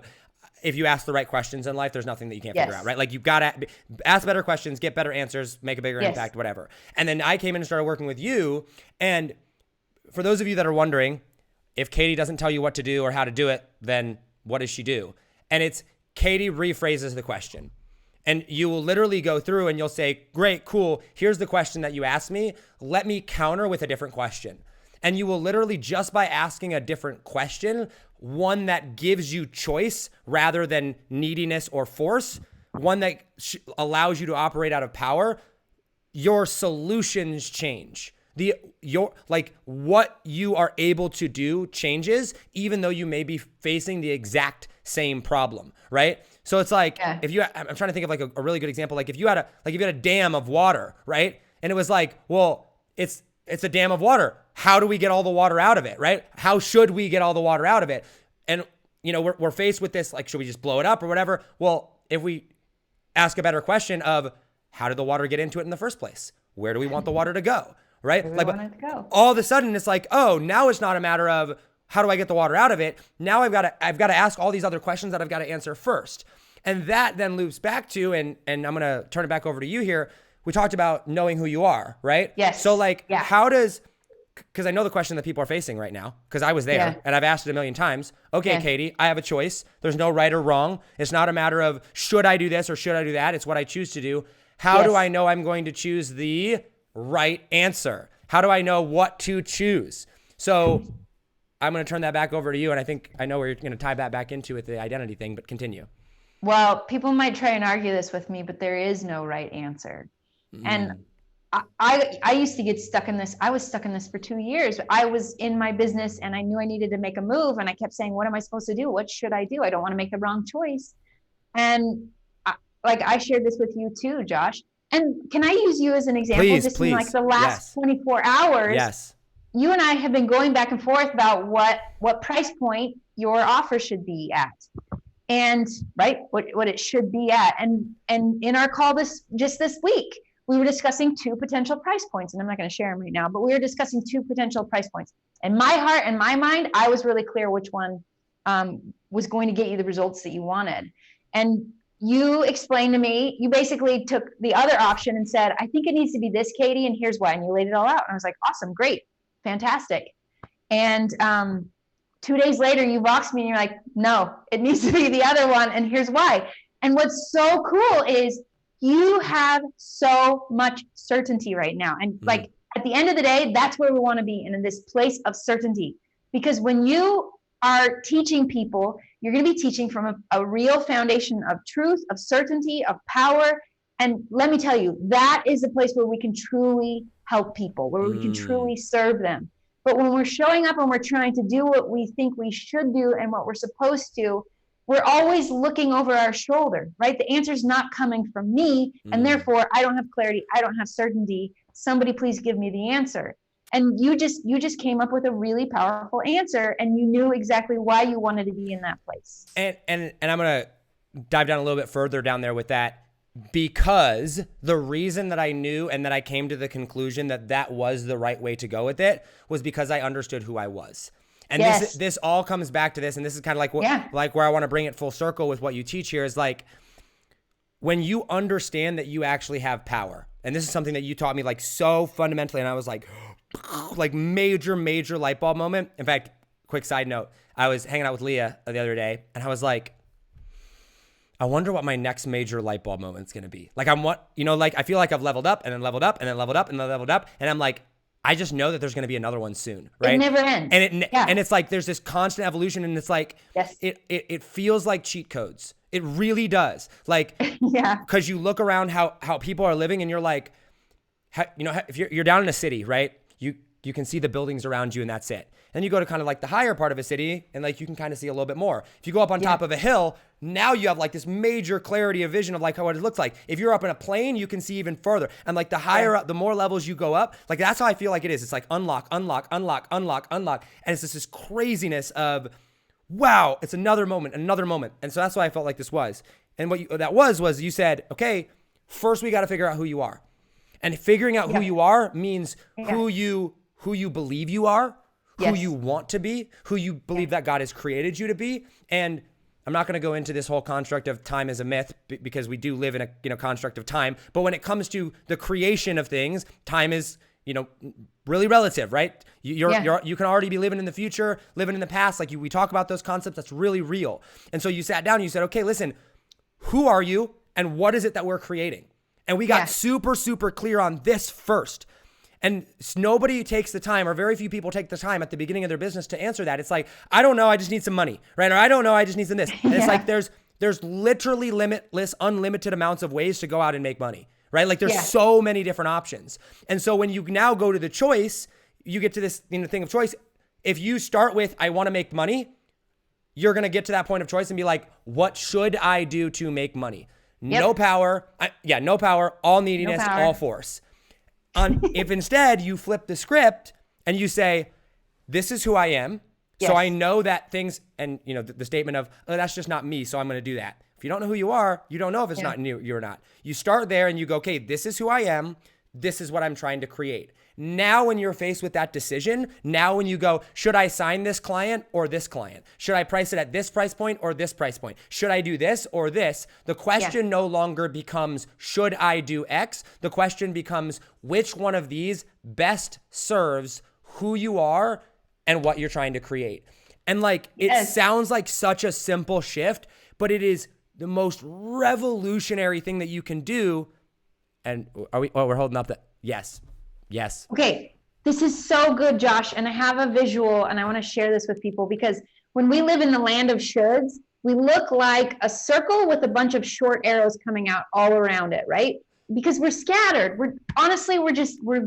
if you ask the right questions in life, there's nothing that you can't figure out, right? Like, you've got to ask better questions, get better answers, make a bigger impact, whatever. And then I came in and started working with you. And for those of you that are wondering, if Katie doesn't tell you what to do or how to do it, then what does she do? And it's Katie rephrases the question. And you will literally go through and you'll say, great, cool, here's the question that you asked me. Let me counter with a different question. And you will literally, just by asking a different question, one that gives you choice rather than neediness or force, one that allows you to operate out of power, your solutions change. What you are able to do changes, even though you may be facing the exact same problem, right? So it's like, I'm trying to think of like a really good example. Like if you had a dam of water, right? And it was like, well, it's a dam of water. How do we get all the water out of it, right? How should we get all the water out of it? And, you know, we're faced with this, like, should we just blow it up or whatever? Well, if we ask a better question of, how did the water get into it in the first place? Where do we want the water to go, right? All of a sudden it's like, oh, now it's not a matter of, how do I get the water out of it? Now I've got to ask all these other questions that I've got to answer first. And that then loops back to, and I'm going to turn it back over to you here. We talked about knowing who you are, right? Yes. So how does, because I know the question that people are facing right now, because I was there and I've asked it a million times. Okay, Katie, I have a choice. There's no right or wrong. It's not a matter of, should I do this or should I do that? It's what I choose to do. How do I know I'm going to choose the right answer? How do I know what to choose? So I'm going to turn that back over to you. And I think I know where you're going to tie that back into with the identity thing, but continue. Well, people might try and argue this with me, but there is no right answer. And I used to get stuck in this. I was stuck in this for 2 years. I was in my business and I knew I needed to make a move. And I kept saying, what am I supposed to do? What should I do? I don't want to make the wrong choice. And I shared this with you too, Josh. And can I use you as an example? Please. In like the last 24 hours. Yes. You and I have been going back and forth about what price point your offer should be at, and what it should be at. And in our call this week, we were discussing 2 potential price points, and I'm not going to share them right now, but we were discussing 2 potential price points. In my heart and my mind, I was really clear which one was going to get you the results that you wanted. And you explained to me, you basically took the other option and said, I think it needs to be this, Katie, and here's why. And you laid it all out. And I was like, awesome, great. Fantastic. And 2 days later, you boxed me and you're like, no, it needs to be the other one. And here's why. And what's so cool is you have so much certainty right now. And like at the end of the day, that's where we want to be, in this place of certainty. Because when you are teaching people, you're going to be teaching from a real foundation of truth, of certainty, of power. And let me tell you, that is a place where we can truly help people, where we can truly serve them. But when we're showing up and we're trying to do what we think we should do and what we're supposed to, we're always looking over our shoulder, right? The answer's not coming from me, and therefore I don't have clarity, I don't have certainty. Somebody please give me the answer. And you just came up with a really powerful answer, and you knew exactly why you wanted to be in that place. And I'm gonna dive down a little bit further down there with that, because the reason that I knew and that I came to the conclusion that that was the right way to go with it was because I understood who I was. And this all comes back to this, and this is kind of like like where I want to bring it full circle with what you teach here is like, when you understand that you actually have power, and this is something that you taught me like so fundamentally, and I was like major light bulb moment. In fact, quick side note, I was hanging out with Leah the other day, and I was like, I wonder what my next major light bulb moment is going to be. Like I feel like I've leveled up and then leveled up and then leveled up and then leveled up, and I'm like, I just know that there's going to be another one soon, right? It never ends. And it's like there's this constant evolution, and it's like it feels like cheat codes. It really does. Like because you look around how people are living, and you're like, if you're down in a city, right? You can see the buildings around you, and that's it. Then you go to kind of like the higher part of a city, and like you can kind of see a little bit more. If you go up on top of a hill, now you have like this major clarity of vision of like what it looks like. If you're up in a plane, you can see even further. And like the higher up, the more levels you go up, like that's how I feel like it is. It's like unlock. And it's just this craziness of, wow, it's another moment. And so that's why I felt like this was. And what that was you said, okay, first we got to figure out who you are. And figuring out who you are means who you believe you are, who you want to be, who you believe that God has created you to be. And I'm not going to go into this whole construct of time as a myth, because we do live in a construct of time. But when it comes to the creation of things, time is, really relative, right? You can already be living in the future, living in the past. Like we talk about those concepts, that's really real. And so you sat down and you said, okay, listen, who are you and what is it that we're creating? And we got super, super clear on this first. And nobody takes the time, or very few people take the time at the beginning of their business to answer that. It's like, I don't know, I just need some money, right? Or I don't know, I just need some this. And it's like, there's literally unlimited amounts of ways to go out and make money, right? Like there's so many different options. And so when you now go to the choice, you get to this thing of choice. If you start with, I want to make money, you're going to get to that point of choice and be like, what should I do to make money? No power. No power, all neediness, all force. If instead you flip the script and you say, this is who I am. So I know that things, and the statement of, oh, that's just not me, so I'm going to do that. If you don't know who you are, you don't know if it's not you or not. You start there and you go, okay, this is who I am. This is what I'm trying to create. Now, when you're faced with that decision, now when you go, should I sign this client or this client? Should I price it at this price point or this price point? Should I do this or this? The question no longer becomes, should I do X? The question becomes, which one of these best serves who you are and what you're trying to create? And like, it sounds like such a simple shift, but it is the most revolutionary thing that you can do. And we're holding up that. Yes. Okay. This is so good, Josh. And I have a visual and I want to share this with people, because when we live in the land of shoulds, we look like a circle with a bunch of short arrows coming out all around it, right? Because we're scattered. We're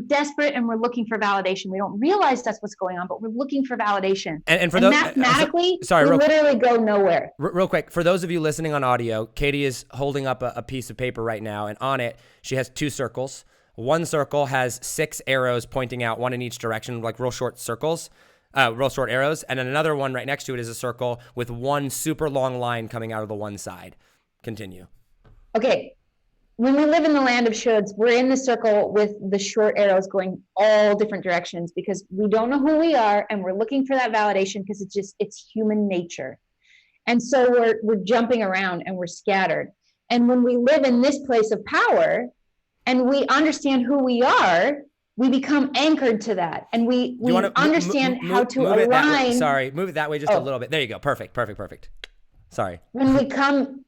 desperate and we're looking for validation. We don't realize that's what's going on, but we're looking for validation. And for those, mathematically, we literally go nowhere. Real quick, for those of you listening on audio, Katie is holding up a piece of paper right now, and on it, she has two circles. One circle has 6 arrows pointing out, one in each direction, like real short circles, real short arrows. And then another one right next to it is a circle with one super long line coming out of the one side. Continue. Okay. When we live in the land of shoulds, we're in the circle with the short arrows going all different directions, because we don't know who we are and we're looking for that validation, because it's human nature. And so we're jumping around and we're scattered. And when we live in this place of power and we understand who we are, we become anchored to that. And we understand how to align. Move it that way just a little bit. There you go. Perfect. Sorry. When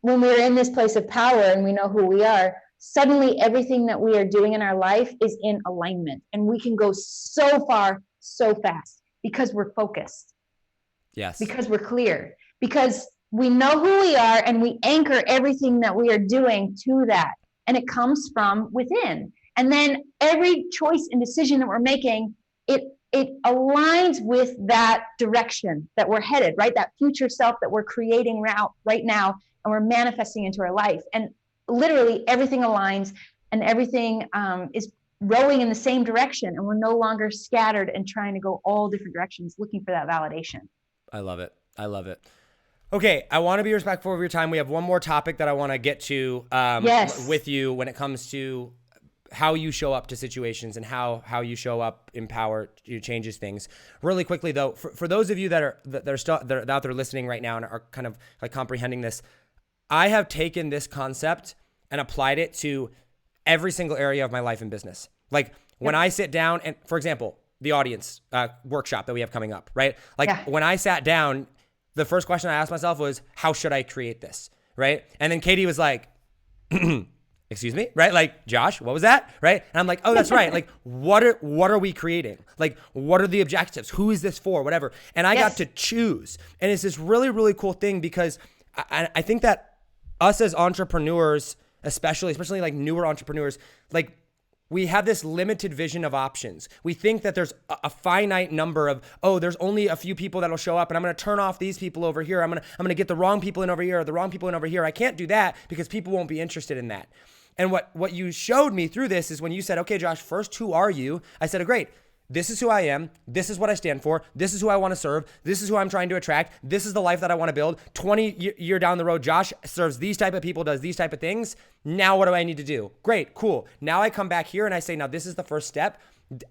we're in this place of power and we know who we are, suddenly everything that we are doing in our life is in alignment, and we can go so far, so fast because we're focused. Yes. Because we're clear, because we know who we are and we anchor everything that we are doing to that. And it comes from within. And then every choice and decision that we're making, it aligns with that direction that we're headed, right? That future self that we're creating right now and we're manifesting into our life. And literally everything aligns and everything is rowing in the same direction. And we're no longer scattered and trying to go all different directions looking for that validation. I love it. I love it. Okay, I want to be respectful of your time. We have one more topic that I want to get to with you when it comes to how you show up to situations and how you show up in power changes things. Really quickly though, for those of you that are out there listening right now and are kind of like comprehending this, I have taken this concept and applied it to every single area of my life and business. Like when I sit down and, for example, the audience workshop that we have coming up, right? Like when I sat down, the first question I asked myself was, how should I create this, right? And then Katie was like, excuse me, right? Like, Josh, what was that, right? And I'm like, oh, that's right. Like, what are we creating? Like, what are the objectives? Who is this for? Whatever. And I got to choose. And it's this really, really cool thing because I think that us as entrepreneurs, especially like newer entrepreneurs, like we have this limited vision of options. We think that there's a finite number of, there's only a few people that'll show up and I'm going to turn off these people over here. I'm going to get the wrong people in over here or the wrong people in over here. I can't do that because people won't be interested in that. And what you showed me through this is when you said, okay, Josh, first, who are you? I said, oh, great. This is who I am. This is what I stand for. This is who I want to serve. This is who I'm trying to attract. This is the life that I want to build. 20 year down the road, Josh serves these type of people, does these type of things. Now what do I need to do? Great, cool. Now I come back here and I say, now this is the first step.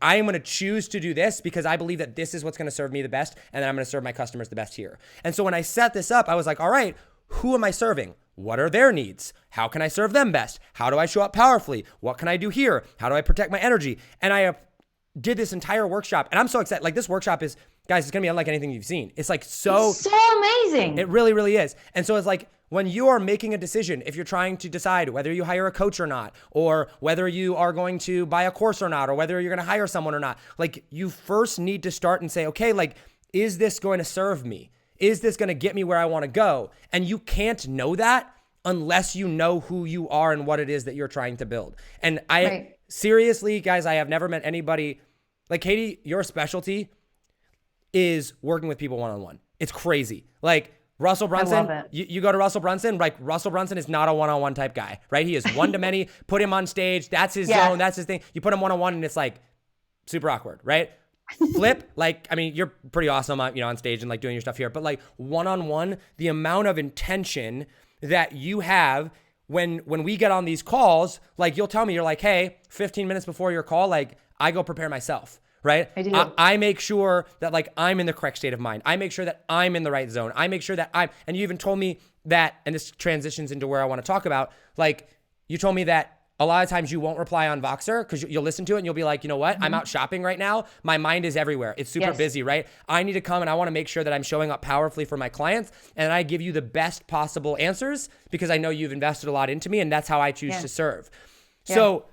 I am going to choose to do this because I believe that this is what's going to serve me the best. And then I'm going to serve my customers the best here. And so when I set this up, I was like, all right, who am I serving? What are their needs? How can I serve them best? How do I show up powerfully? What can I do here? How do I protect my energy? And I did this entire workshop and I'm so excited. Like this workshop is, guys, it's going to be unlike anything you've seen. It's like so amazing. It really, really is. And so it's like when you are making a decision, if you're trying to decide whether you hire a coach or not, or whether you are going to buy a course or not, or whether you're going to hire someone or not, like you first need to start and say, okay, like, is this going to serve me? Is this going to get me where I want to go? And you can't know that unless you know who you are and what it is that you're trying to build. And seriously, guys, I have never met anybody like Katie. Your specialty is working with people one-on-one. It's crazy. Like Russell Brunson, you go to Russell Brunson, like Russell Brunson is not a one-on-one type guy, right? He is one to many. Put him on stage. That's his zone. That's his thing. You put him one-on-one and it's like super awkward, right? Flip, like, I mean, you're pretty awesome, on stage and like doing your stuff here, but like one-on-one, the amount of intention that you have when we get on these calls, like you'll tell me, you're like, hey, 15 minutes before your call, like I go prepare myself, right? I do. I make sure that like I'm in the correct state of mind. I make sure that I'm in the right zone. I make sure that and you even told me that, and this transitions into where I want to talk about, like you told me that a lot of times you won't reply on Voxer because you'll listen to it and you'll be like, you know what? I'm out shopping right now. My mind is everywhere. It's super busy, right? I need to come and I want to make sure that I'm showing up powerfully for my clients and I give you the best possible answers because I know you've invested a lot into me and that's how I choose to serve. So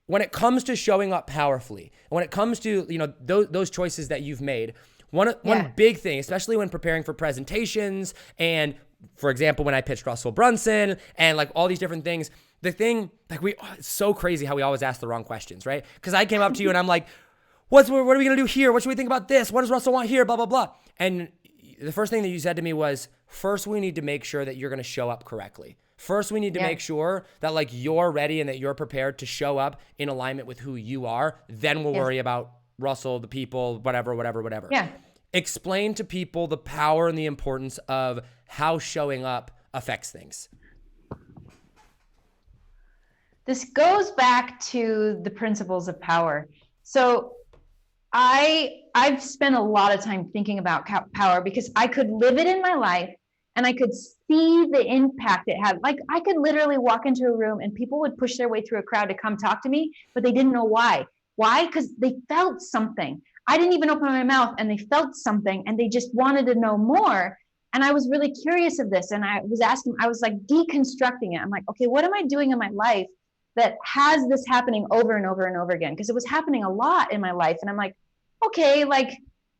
when it comes to showing up powerfully, when it comes to, those choices that you've made, one big thing, especially when preparing for presentations and, for example, when I pitched Russell Brunson and like all these different things, the thing, like it's so crazy how we always ask the wrong questions, right? Because I came up to you and I'm like, what are we going to do here? What should we think about this? What does Russell want here? Blah, blah, blah. And the first thing that you said to me was, first, we need to make sure that you're going to show up correctly. First, we need to make sure that like you're ready and that you're prepared to show up in alignment with who you are. Then we'll worry about Russell, the people, whatever. Yeah. Explain to people the power and the importance of how showing up affects things. This goes back to the principles of power. So I've spent a lot of time thinking about power because I could live it in my life and I could see the impact it had. Like I could literally walk into a room and people would push their way through a crowd to come talk to me, but they didn't know why. Why? Because they felt something. I didn't even open my mouth and they felt something and they just wanted to know more. And I was really curious of this. And I was like deconstructing it. I'm like, okay, what am I doing in my life that has this happening over and over and over again? Because it was happening a lot in my life. And I'm like, okay, like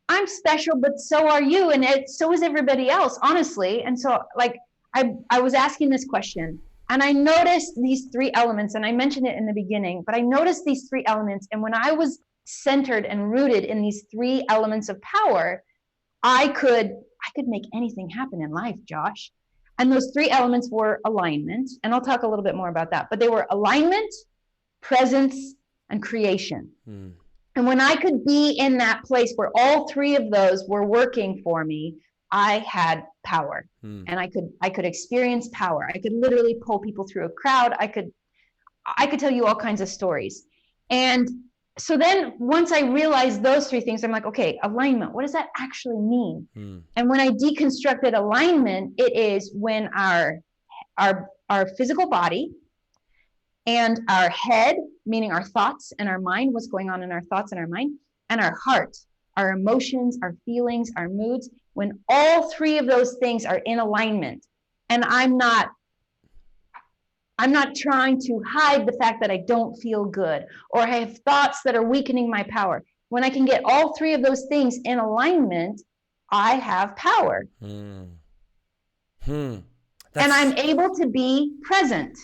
I'm special, but so are you. And so is everybody else, honestly. And so like, I was asking this question, and I noticed these three elements, and I mentioned it in the beginning, but I noticed these three elements. And when I was centered and rooted in these three elements of power, I could make anything happen in life, Josh. And those three elements were alignment, and I'll talk a little bit more about that, but they were alignment, presence, and creation. And when I could be in that place where all three of those were working for me, I had power. And I could experience power. I could literally pull people through a crowd. I could tell you all kinds of stories. And so then once I realized those three things, I'm like, okay, alignment, what does that actually mean? And when I deconstructed alignment, it is when our physical body and our head, meaning our thoughts and our mind, what's going on in our thoughts and our mind, and our heart, our emotions, our feelings, our moods, when all three of those things are in alignment, and I'm not trying to hide the fact that I don't feel good or I have thoughts that are weakening my power. When I can get all three of those things in alignment, I have power. And I'm able to be present.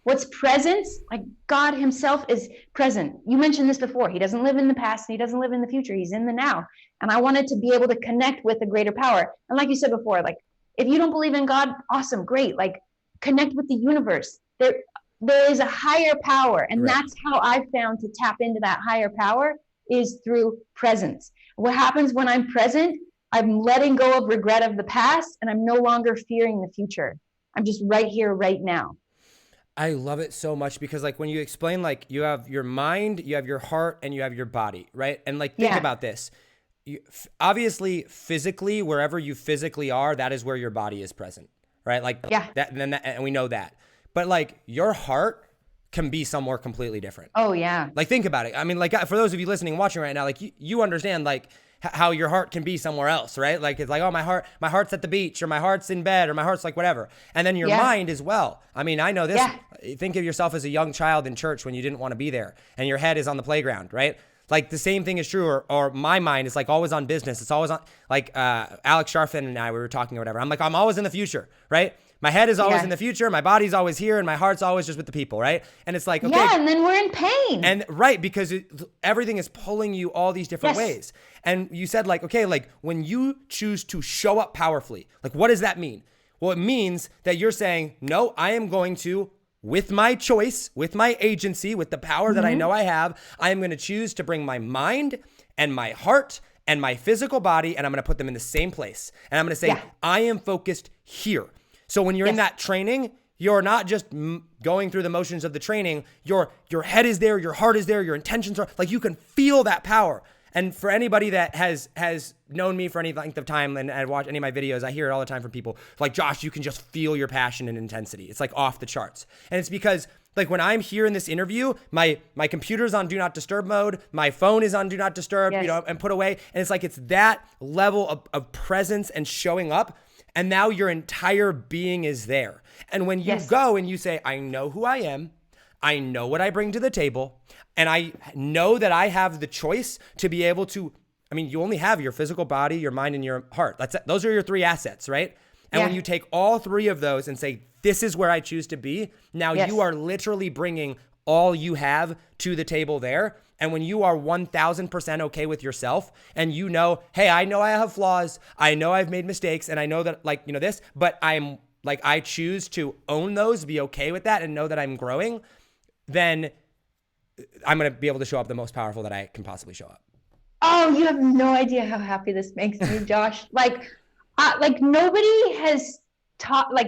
What's presence? Like God himself is present. You mentioned this before. He doesn't live in the past and he doesn't live in the future. He's in the now. And I wanted to be able to connect with a greater power. And like you said before, like if you don't believe in God, awesome, great. Like connect with the universe. There is a higher power. And that's how I've found to tap into that higher power is through presence. What happens when I'm present? I'm letting go of regret of the past and I'm no longer fearing the future. I'm just right here, right now. I love it so much because like when you explain, like you have your mind, you have your heart, and you have your body, right? And like, think about this. Obviously, physically, wherever you physically are, that is where your body is present, right? Like and we know that. But like your heart can be somewhere completely different. Oh yeah. Like think about it. I mean, like for those of you listening and watching right now, like you understand like how your heart can be somewhere else, right? Like it's like, oh, my heart's at the beach, or my heart's in bed, or my heart's like whatever. And then your mind as well. I mean, I know this. Think of yourself as a young child in church when you didn't want to be there and your head is on the playground, right? Like the same thing is true, or my mind is like always on business. It's always on, like Alex Sharfin and I, we were talking or whatever. I'm like, I'm always in the future, right? My head is always in the future. My body's always here, and my heart's always just with the people, right? And it's like, okay. Yeah, and then we're in pain. And because everything is pulling you all these different ways. And you said like, okay, like when you choose to show up powerfully, like what does that mean? Well, it means that you're saying, no, I am going to, with my choice, with my agency, with the power that I know I have, I am going to choose to bring my mind and my heart and my physical body, and I'm going to put them in the same place. And I'm going to say, I am focused here. So when you're in that training, you're not just going through the motions of the training. Your head is there, your heart is there, your intentions are, like you can feel that power. And for anybody that has known me for any length of time and watched any of my videos, I hear it all the time from people like, Josh, you can just feel your passion and intensity. It's like off the charts. And it's because like when I'm here in this interview, my computer's on do not disturb mode, my phone is on do not disturb, and put away. And it's like, it's that level of presence and showing up. And now your entire being is there. And when you go and you say, I know who I am, I know what I bring to the table, and I know that I have the choice to be able to, I mean, you only have your physical body, your mind, and your heart. Those are your three assets, right? And when you take all three of those and say, this is where I choose to be, now you are literally bringing all you have to the table there. And when you are 1000% okay with yourself and you know, hey, I know I have flaws, I know I've made mistakes, and I know that like, this, but I'm like, I choose to own those, be okay with that, and know that I'm growing, then I'm going to be able to show up the most powerful that I can possibly show up. Oh, you have no idea how happy this makes me, Josh. Like nobody has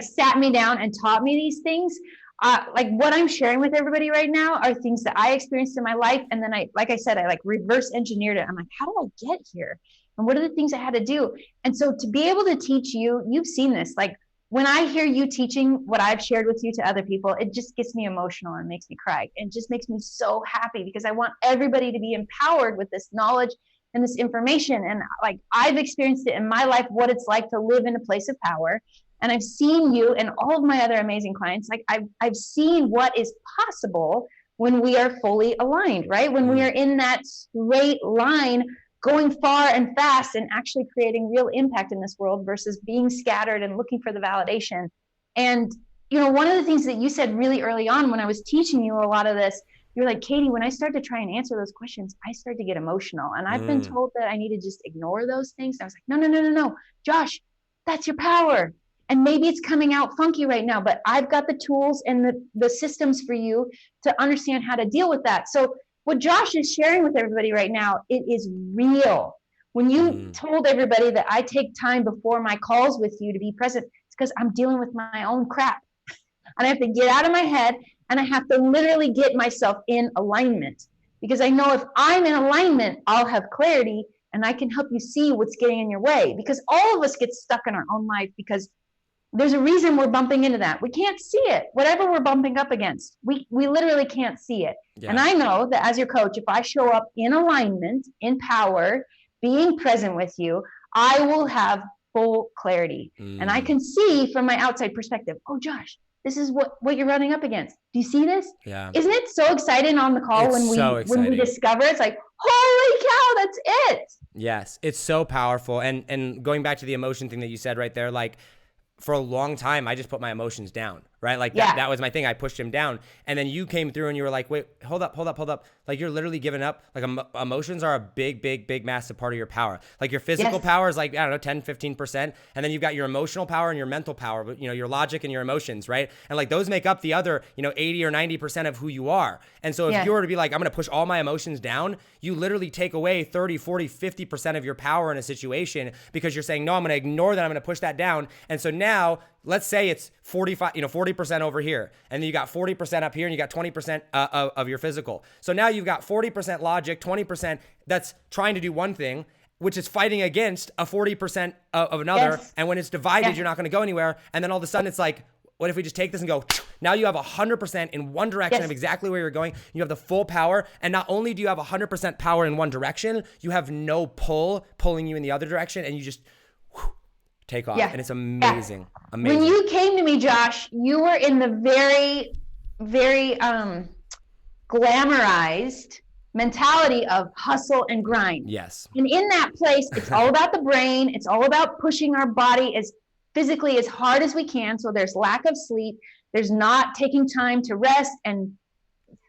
sat me down and taught me these things. Like what I'm sharing with everybody right now are things that I experienced in my life. And then I reverse engineered it. I'm like, how did I get here? And what are the things I had to do? And so to be able to teach you've seen this, like when I hear you teaching what I've shared with you to other people, it just gets me emotional and makes me cry. It just makes me so happy because I want everybody to be empowered with this knowledge and this information. And like, I've experienced it in my life, what it's like to live in a place of power. And I've seen you and all of my other amazing clients. Like, I've seen what is possible when we are fully aligned, right? When we are in that straight line, going far and fast and actually creating real impact in this world versus being scattered and looking for the validation. And, you know, one of the things that you said really early on when I was teaching you a lot of this, you're like, Katie, when I start to try and answer those questions, I start to get emotional. And I've been told that I need to just ignore those things. And I was like, no, Josh, that's your power. And maybe it's coming out funky right now, but I've got the tools and the systems for you to understand how to deal with that. So what Josh is sharing with everybody right now, it is real. When you told everybody that I take time before my calls with you to be present, it's because I'm dealing with my own crap. And I have to get out of my head, and I have to literally get myself in alignment, because I know if I'm in alignment, I'll have clarity and I can help you see what's getting in your way, because all of us get stuck in our own life because there's a reason we're bumping into that. We can't see it. Whatever we're bumping up against, we literally can't see it. Yeah. And I know that as your coach, if I show up in alignment, in power, being present with you, I will have full clarity. And I can see from my outside perspective, oh, Josh, this is what you're running up against. Do you see this? Yeah. Isn't it so exciting on the call when we discover it's like, holy cow, that's it. Yes, it's so powerful. And going back to the emotion thing that you said right there, like, for a long time, I just put my emotions down, right? Like that was my thing. I pushed him down. And then you came through and you were like, wait, hold up. Like, you're literally giving up. Like, emotions are a big, massive part of your power. Like, your physical power is like, I don't know, 10, 15%. And then you've got your emotional power and your mental power, but, you know, your logic and your emotions, right? And like, those make up the other, 80 or 90% of who you are. And so if you were to be like, I'm going to push all my emotions down, you literally take away 30, 40, 50% of your power in a situation, because you're saying, no, I'm going to ignore that. I'm going to push that down. And so now, let's say it's 40% over here, and then you got 40% up here, and you got 20% of your physical. So now you've got 40% logic, 20% that's trying to do one thing, which is fighting against a 40% of another. Yes. And when it's divided, you're not going to go anywhere. And then all of a sudden it's like, what if we just take this and go, now you have 100% in one direction of exactly where you're going. You have the full power. And not only do you have 100% power in one direction, you have no pull pulling you in the other direction, and you just take off. And it's amazing. Amazing. When you came to me, Josh, you were in the very, very glamorized mentality of hustle and grind. Yes. And in that place, it's all about the brain. It's all about pushing our body as physically as hard as we can. So there's lack of sleep. There's not taking time to rest and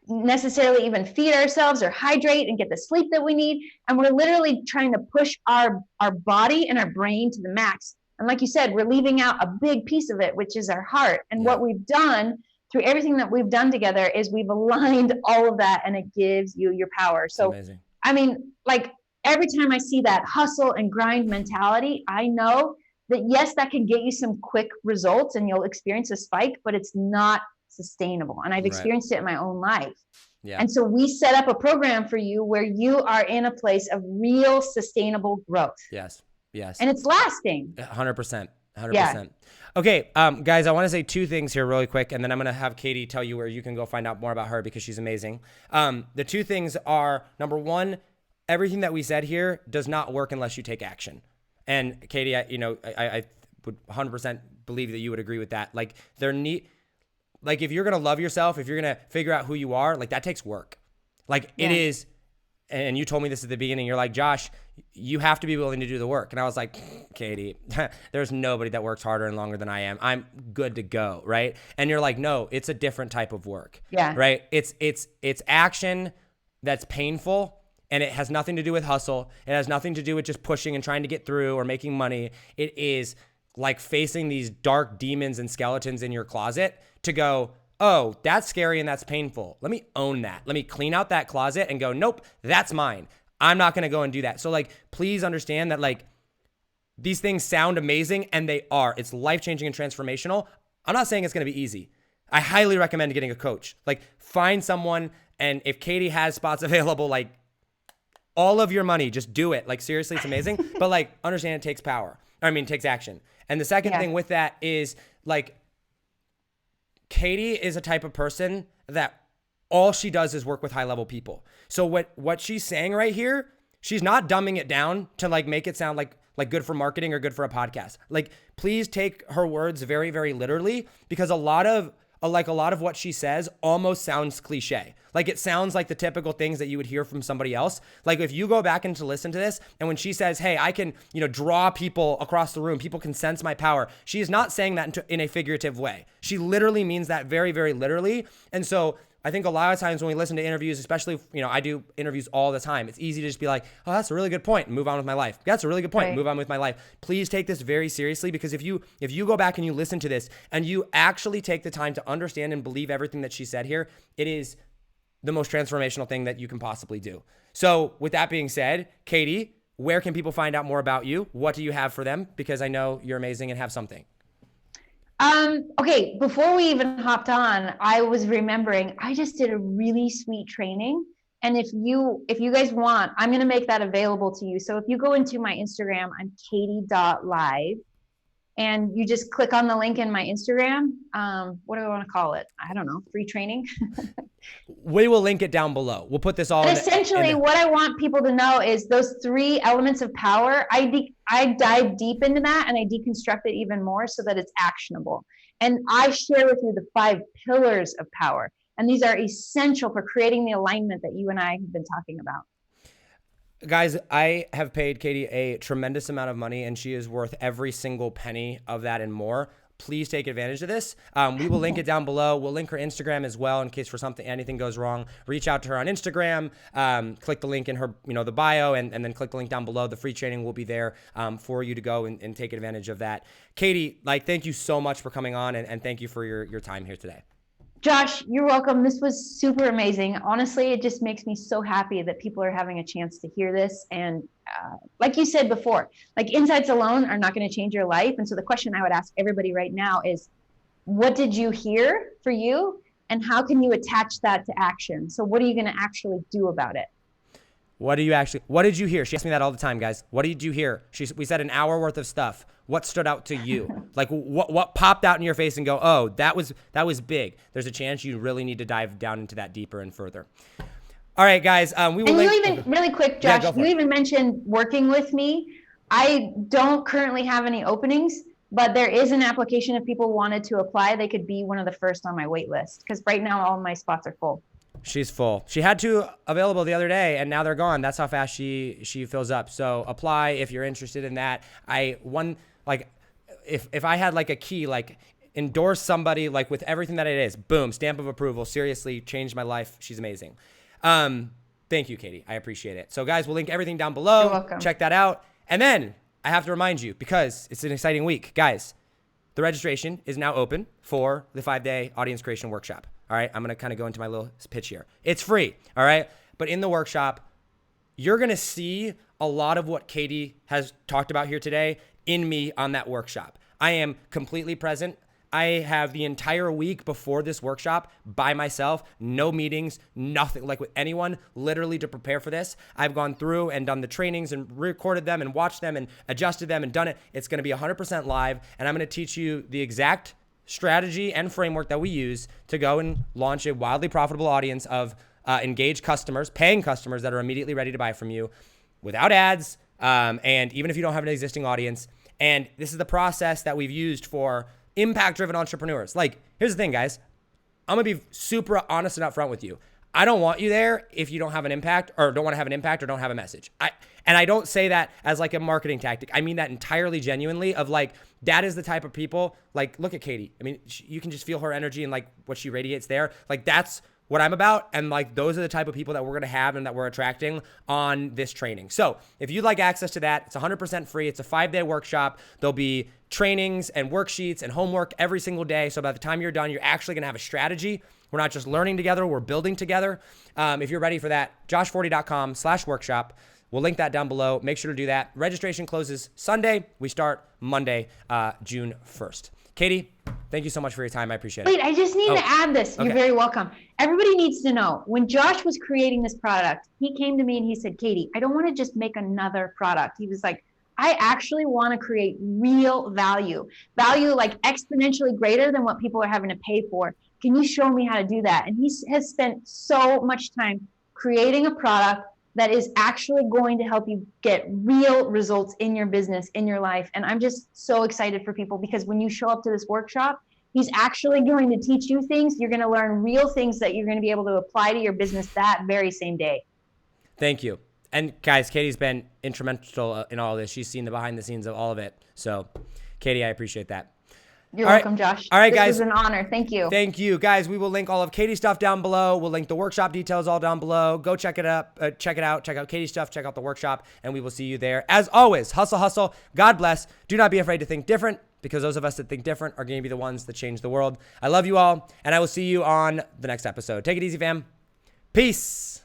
necessarily even feed ourselves or hydrate and get the sleep that we need. And we're literally trying to push our body and our brain to the max. And like you said, we're leaving out a big piece of it, which is our heart. And what we've done through everything that we've done together is we've aligned all of that, and it gives you your power. So, amazing. I mean, like, every time I see that hustle and grind mentality, I know that yes, that can get you some quick results and you'll experience a spike, but it's not sustainable. And I've experienced it in my own life. Yeah. And so we set up a program for you where you are in a place of real sustainable growth. Yes. Yes. And it's lasting. 100%. 100%. Yeah. Okay, guys, I want to say two things here really quick, and then I'm going to have Katie tell you where you can go find out more about her, because she's amazing. The two things are, number one, everything that we said here does not work unless you take action. And Katie, I would 100% believe that you would agree with that. Like, if you're going to love yourself, if you're going to figure out who you are, like, that takes work. Like, it is. And you told me this at the beginning. You're like, Josh, you have to be willing to do the work. And I was like, Katie, there's nobody that works harder and longer than I am. I'm good to go, right? And you're like, no, it's a different type of work. Yeah. Right? It's action that's painful, and it has nothing to do with hustle. It has nothing to do with just pushing and trying to get through or making money. It is like facing these dark demons and skeletons in your closet to go, oh, that's scary and that's painful. Let me own that. Let me clean out that closet and go, nope, that's mine. I'm not going to go and do that. So, like, please understand that, like, these things sound amazing, and they are. It's life-changing and transformational. I'm not saying it's going to be easy. I highly recommend getting a coach. Like, find someone, and if Katie has spots available, like, all of your money, just do it. Like, seriously, it's amazing. But, like, understand it takes it takes action. And the second thing with that is, like, Katie is a type of person that all she does is work with high-level people. So what she's saying right here, she's not dumbing it down to like make it sound like good for marketing or good for a podcast. Like, please take her words very, very literally, because a lot of what she says almost sounds cliche. Like, it sounds like the typical things that you would hear from somebody else. Like, if you go back and to listen to this, and when she says, hey, I can, draw people across the room, people can sense my power, she is not saying that in a figurative way. She literally means that very, very literally. And so I think a lot of times when we listen to interviews, especially, I do interviews all the time, it's easy to just be like, oh, that's a really good point, and move on with my life. That's a really good point, move on with my life. Please take this very seriously, because if you go back and you listen to this and you actually take the time to understand and believe everything that she said here, it is the most transformational thing that you can possibly do. So with that being said, Katie, where can people find out more about you? What do you have for them? Because I know you're amazing and have something. Okay, before we even hopped on, I was remembering I just did a really sweet training. And if you guys want, I'm going to make that available to you. So if you go into my Instagram, I'm katie.live, and you just click on the link in my Instagram. What do I want to call it? I don't know, free training. We will link it down below. We'll put this all essentially what I want people to know is those 3 elements of power. I dive deep into that, and I deconstruct it even more so that it's actionable. And I share with you the 5 pillars of power. And these are essential for creating the alignment that you and I have been talking about. Guys, I have paid Katie a tremendous amount of money, and she is worth every single penny of that and more. Please take advantage of this. We will link it down below. We'll link her Instagram as well in case anything goes wrong. Reach out to her on Instagram. Click the link in her, the bio, and then click the link down below. The free training will be there for you to go and take advantage of that. Katie, thank you so much for coming on, and thank you for your time here today. Josh, you're welcome. This was super amazing. Honestly, it just makes me so happy that people are having a chance to hear this. And like you said before, insights alone are not going to change your life. And so the question I would ask everybody right now is, what did you hear for you? And how can you attach that to action? So what are you going to actually do about it? What did you hear? She asks me that all the time, guys. What did you hear? We said an hour worth of stuff. What stood out to you? What popped out in your face and go, oh, that was big. There's a chance you really need to dive down into that deeper and further. All right, guys. Really quick, Josh, you even mentioned working with me. I don't currently have any openings, but there is an application if people wanted to apply. They could be one of the first on my wait list, because right now all my spots are full. She's full. She had 2 available the other day, and now they're gone. That's how fast she fills up. So apply if you're interested in that. If I had a key, endorse somebody with everything that it is, boom, stamp of approval. Seriously, changed my life. She's amazing. Thank you, Katie. I appreciate it. So guys, we'll link everything down below. You're welcome. Check that out. And then I have to remind you, because it's an exciting week, guys, the registration is now open for the 5-day audience creation workshop. All right, I'm going to kind of go into my little pitch here. It's free, all right? But in the workshop, you're going to see a lot of what Katie has talked about here today in me on that workshop. I am completely present. I have the entire week before this workshop by myself, no meetings, nothing, with anyone, literally to prepare for this. I've gone through and done the trainings and recorded them and watched them and adjusted them and done it. It's going to be 100% live, and I'm going to teach you the exact strategy and framework that we use to go and launch a wildly profitable audience of engaged customers, paying customers that are immediately ready to buy from you without ads, and even if you don't have an existing audience. And this is the process that we've used for impact-driven entrepreneurs. Here's the thing, guys. I'm going to be super honest and upfront with you. I don't want you there if you don't have an impact, or don't want to have an impact, or don't have a message. And I don't say that as a marketing tactic. I mean that entirely genuinely of that is the type of people, look at Katie. I mean, you can just feel her energy and what she radiates there. That's what I'm about. And those are the type of people that we're going to have and that we're attracting on this training. So if you'd like access to that, it's 100% free. It's a 5-day workshop. There'll be trainings and worksheets and homework every single day. So by the time you're done, you're actually going to have a strategy. We're not just learning together, we're building together. If you're ready for that, joshforti.com/workshop. We'll link that down below. Make sure to do that. Registration closes Sunday. We start Monday, June 1st. Katie, thank you so much for your time. I appreciate it. Wait, I just need to add this. Okay. You're very welcome. Everybody needs to know, when Josh was creating this product, he came to me and he said, Katie, I don't want to just make another product. He was like, I actually want to create real value exponentially greater than what people are having to pay for. Can you show me how to do that? And he has spent so much time creating a product that is actually going to help you get real results in your business, in your life. And I'm just so excited for people, because when you show up to this workshop, he's actually going to teach you things. You're going to learn real things that you're going to be able to apply to your business that very same day. Thank you. And guys, Katie's been instrumental in all of this. She's seen the behind the scenes of all of it. So Katie, I appreciate that. You're welcome, Josh. All right, guys. This was an honor. Thank you. Thank you, guys. We will link all of Katie's stuff down below. We'll link the workshop details all down below. Go check it up. Check it out. Check out Katie's stuff. Check out the workshop, and we will see you there. As always, hustle, hustle. God bless. Do not be afraid to think different, because those of us that think different are going to be the ones that change the world. I love you all, and I will see you on the next episode. Take it easy, fam. Peace.